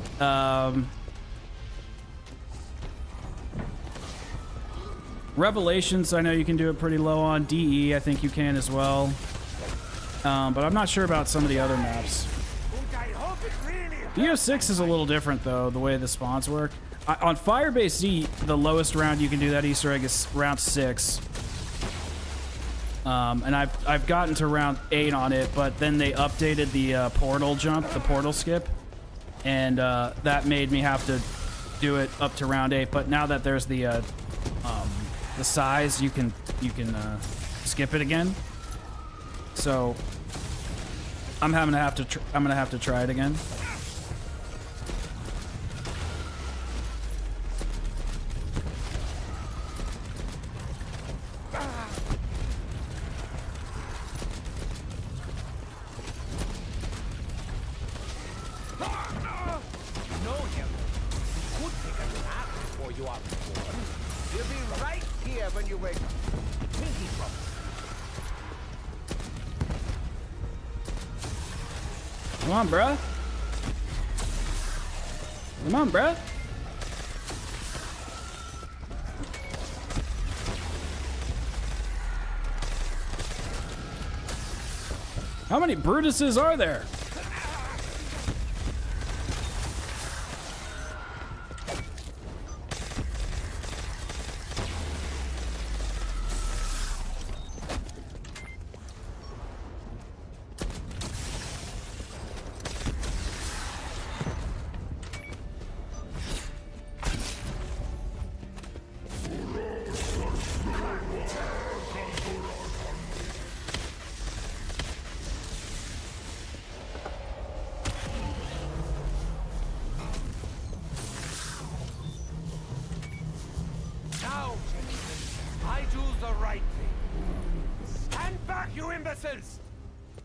Revelations, I know you can do it pretty low on. DE, I think you can as well. But I'm not sure about some of the other maps. BO6 is a little different, though, the way the spawns work. On Firebase Z, the lowest round you can do that Easter egg is round 6. And I've gotten to round 8 on it, but then they updated the portal jump, the portal skip, and that made me have to do it up to round 8. But now that there's the size, you can skip it again. So I'm gonna have to try it again. Come on, bruh. Come on, bruh. How many Brutuses are there?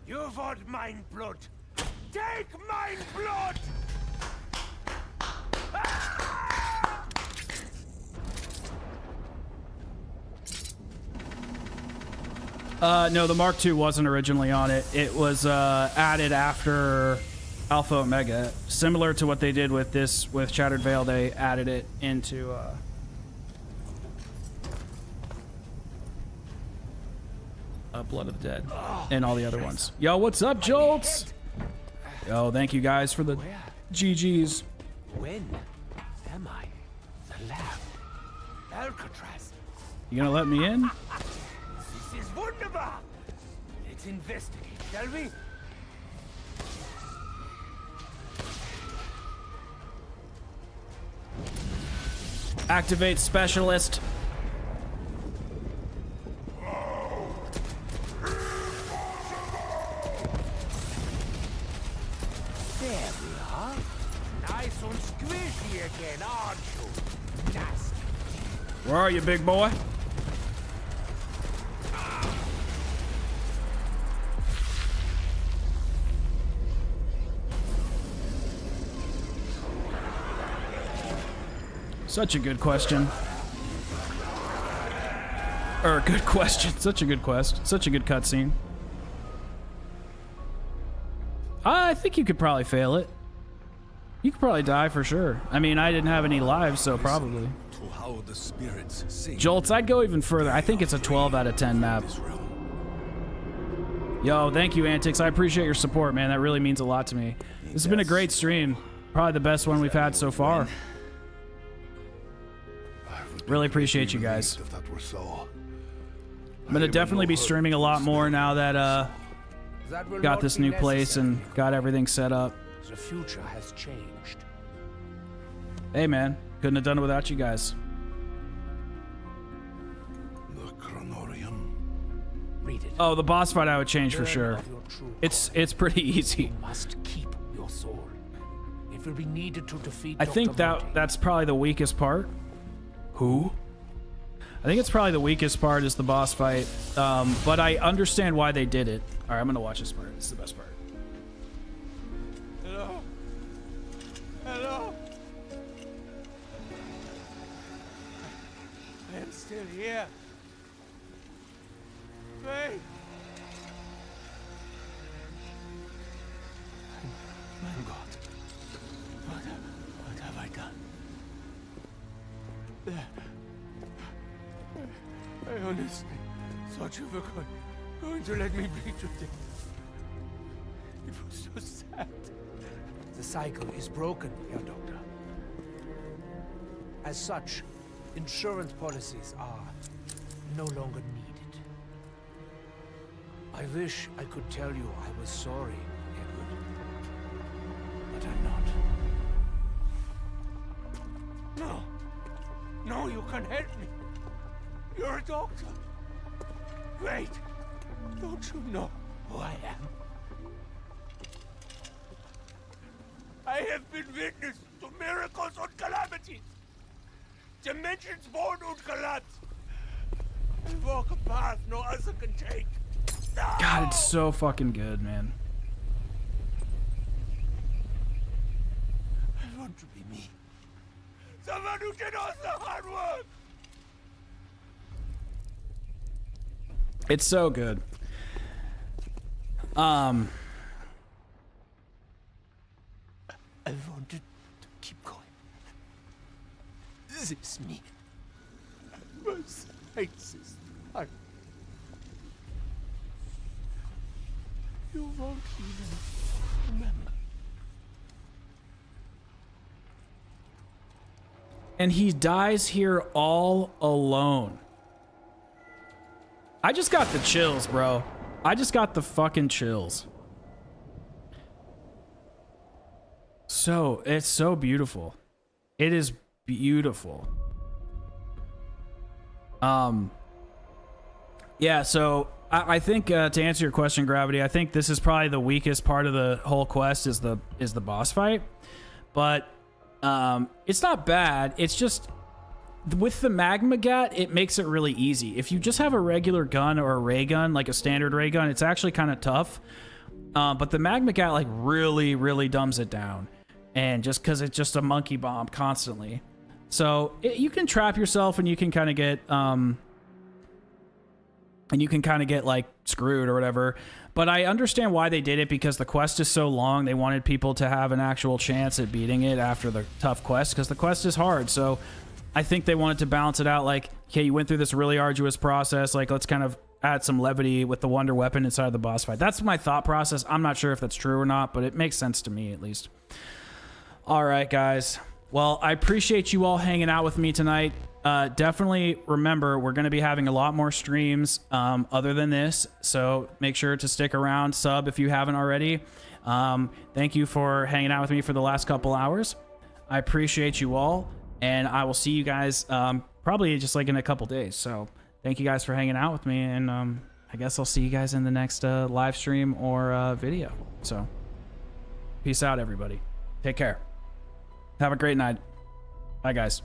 You want mine blood? Take mine blood! No, the Mark II wasn't originally on it. It was added after Alpha Omega. Similar to what they did with this, with Shattered Veil, they added it into... Blood of the Dead and all the other ones. Yo, what's up, Jolts? Yo, thank you guys for the GGs. When am I? The lab. Alcatraz. You gonna let me in? This is wunderbar. Let's investigate, shall we? Activate specialist. There we are. Nice and squishy again, aren't you? Nasty. Where are you, big boy? Such a good question. Or good question. Such a good quest. Such a good cutscene. I think you could probably fail it. You could probably die for sure. I mean, I didn't have any lives, so probably. To how the spirits sing. Jolts, I'd go even further. I think it's a 12 out of 10 map. Yo, thank you, Antics. I appreciate your support, man. That really means a lot to me. This has been a great stream. Probably the best one we've had so far. Really appreciate you guys. If that were so. I'm gonna definitely be streaming a lot more now that got this new place and got everything set up. The future has changed. Hey man, couldn't have done it without you guys. The Chronorium. Read it. Oh, the boss fight I would change for sure. It's pretty easy. You must keep your sword. It will be needed to defeat I think Dr. Monte. that's probably the weakest part. Who? I think it's probably the weakest part is the boss fight. But I understand why they did it. All right, I'm gonna watch this part. This is the best part. Hello? Hello? I am still here. Faith! My God. What have I done? I honestly thought you were going to let me be today. It was so sad. The cycle is broken, Herr Doctor. As such, insurance policies are no longer needed. I wish I could tell you I was sorry, Edward. But I'm not. No. No, you can help me. You're a doctor. Wait. Don't you know who I am? I have been witness to miracles and calamities. Dimensions born and collapse. I walk a path no other can take. No! God, it's so fucking good, man. I want to be me. Someone who did all the hard work. It's so good. I wanted to keep going. This me. Was racist. You won't even remember. And he dies here all alone. I just got the chills, bro. I just got the fucking chills. So, it's so beautiful. It is beautiful. Yeah, so I think to answer your question, Gravity, I think this is probably the weakest part of the whole quest is the boss fight. But it's not bad. It's just with the magma gat, it makes it really easy. If you just have a regular gun or a ray gun, like a standard ray gun, it's actually kind of tough. But the magma gat like really dumbs it down. And just because it's just a monkey bomb constantly. So you can trap yourself and you can kind of get like screwed or whatever. But I understand why they did it, because the quest is so long. They wanted people to have an actual chance at beating it after the tough quest, because the quest is hard. So I think they wanted to balance it out. Like, okay, you went through this really arduous process. Like, let's kind of add some levity with the wonder weapon inside the boss fight. That's my thought process. I'm not sure if that's true or not, but it makes sense to me at least. All right, guys. Well, I appreciate you all hanging out with me tonight. Definitely remember, we're going to be having a lot more streams other than this, so make sure to stick around, sub if you haven't already. Thank you for hanging out with me for the last couple hours. I appreciate you all, and I will see you guys probably just like in a couple days. So thank you guys for hanging out with me, and I guess I'll see you guys in the next live stream or video. So peace out, everybody. Take care. Have a great night. Bye, guys.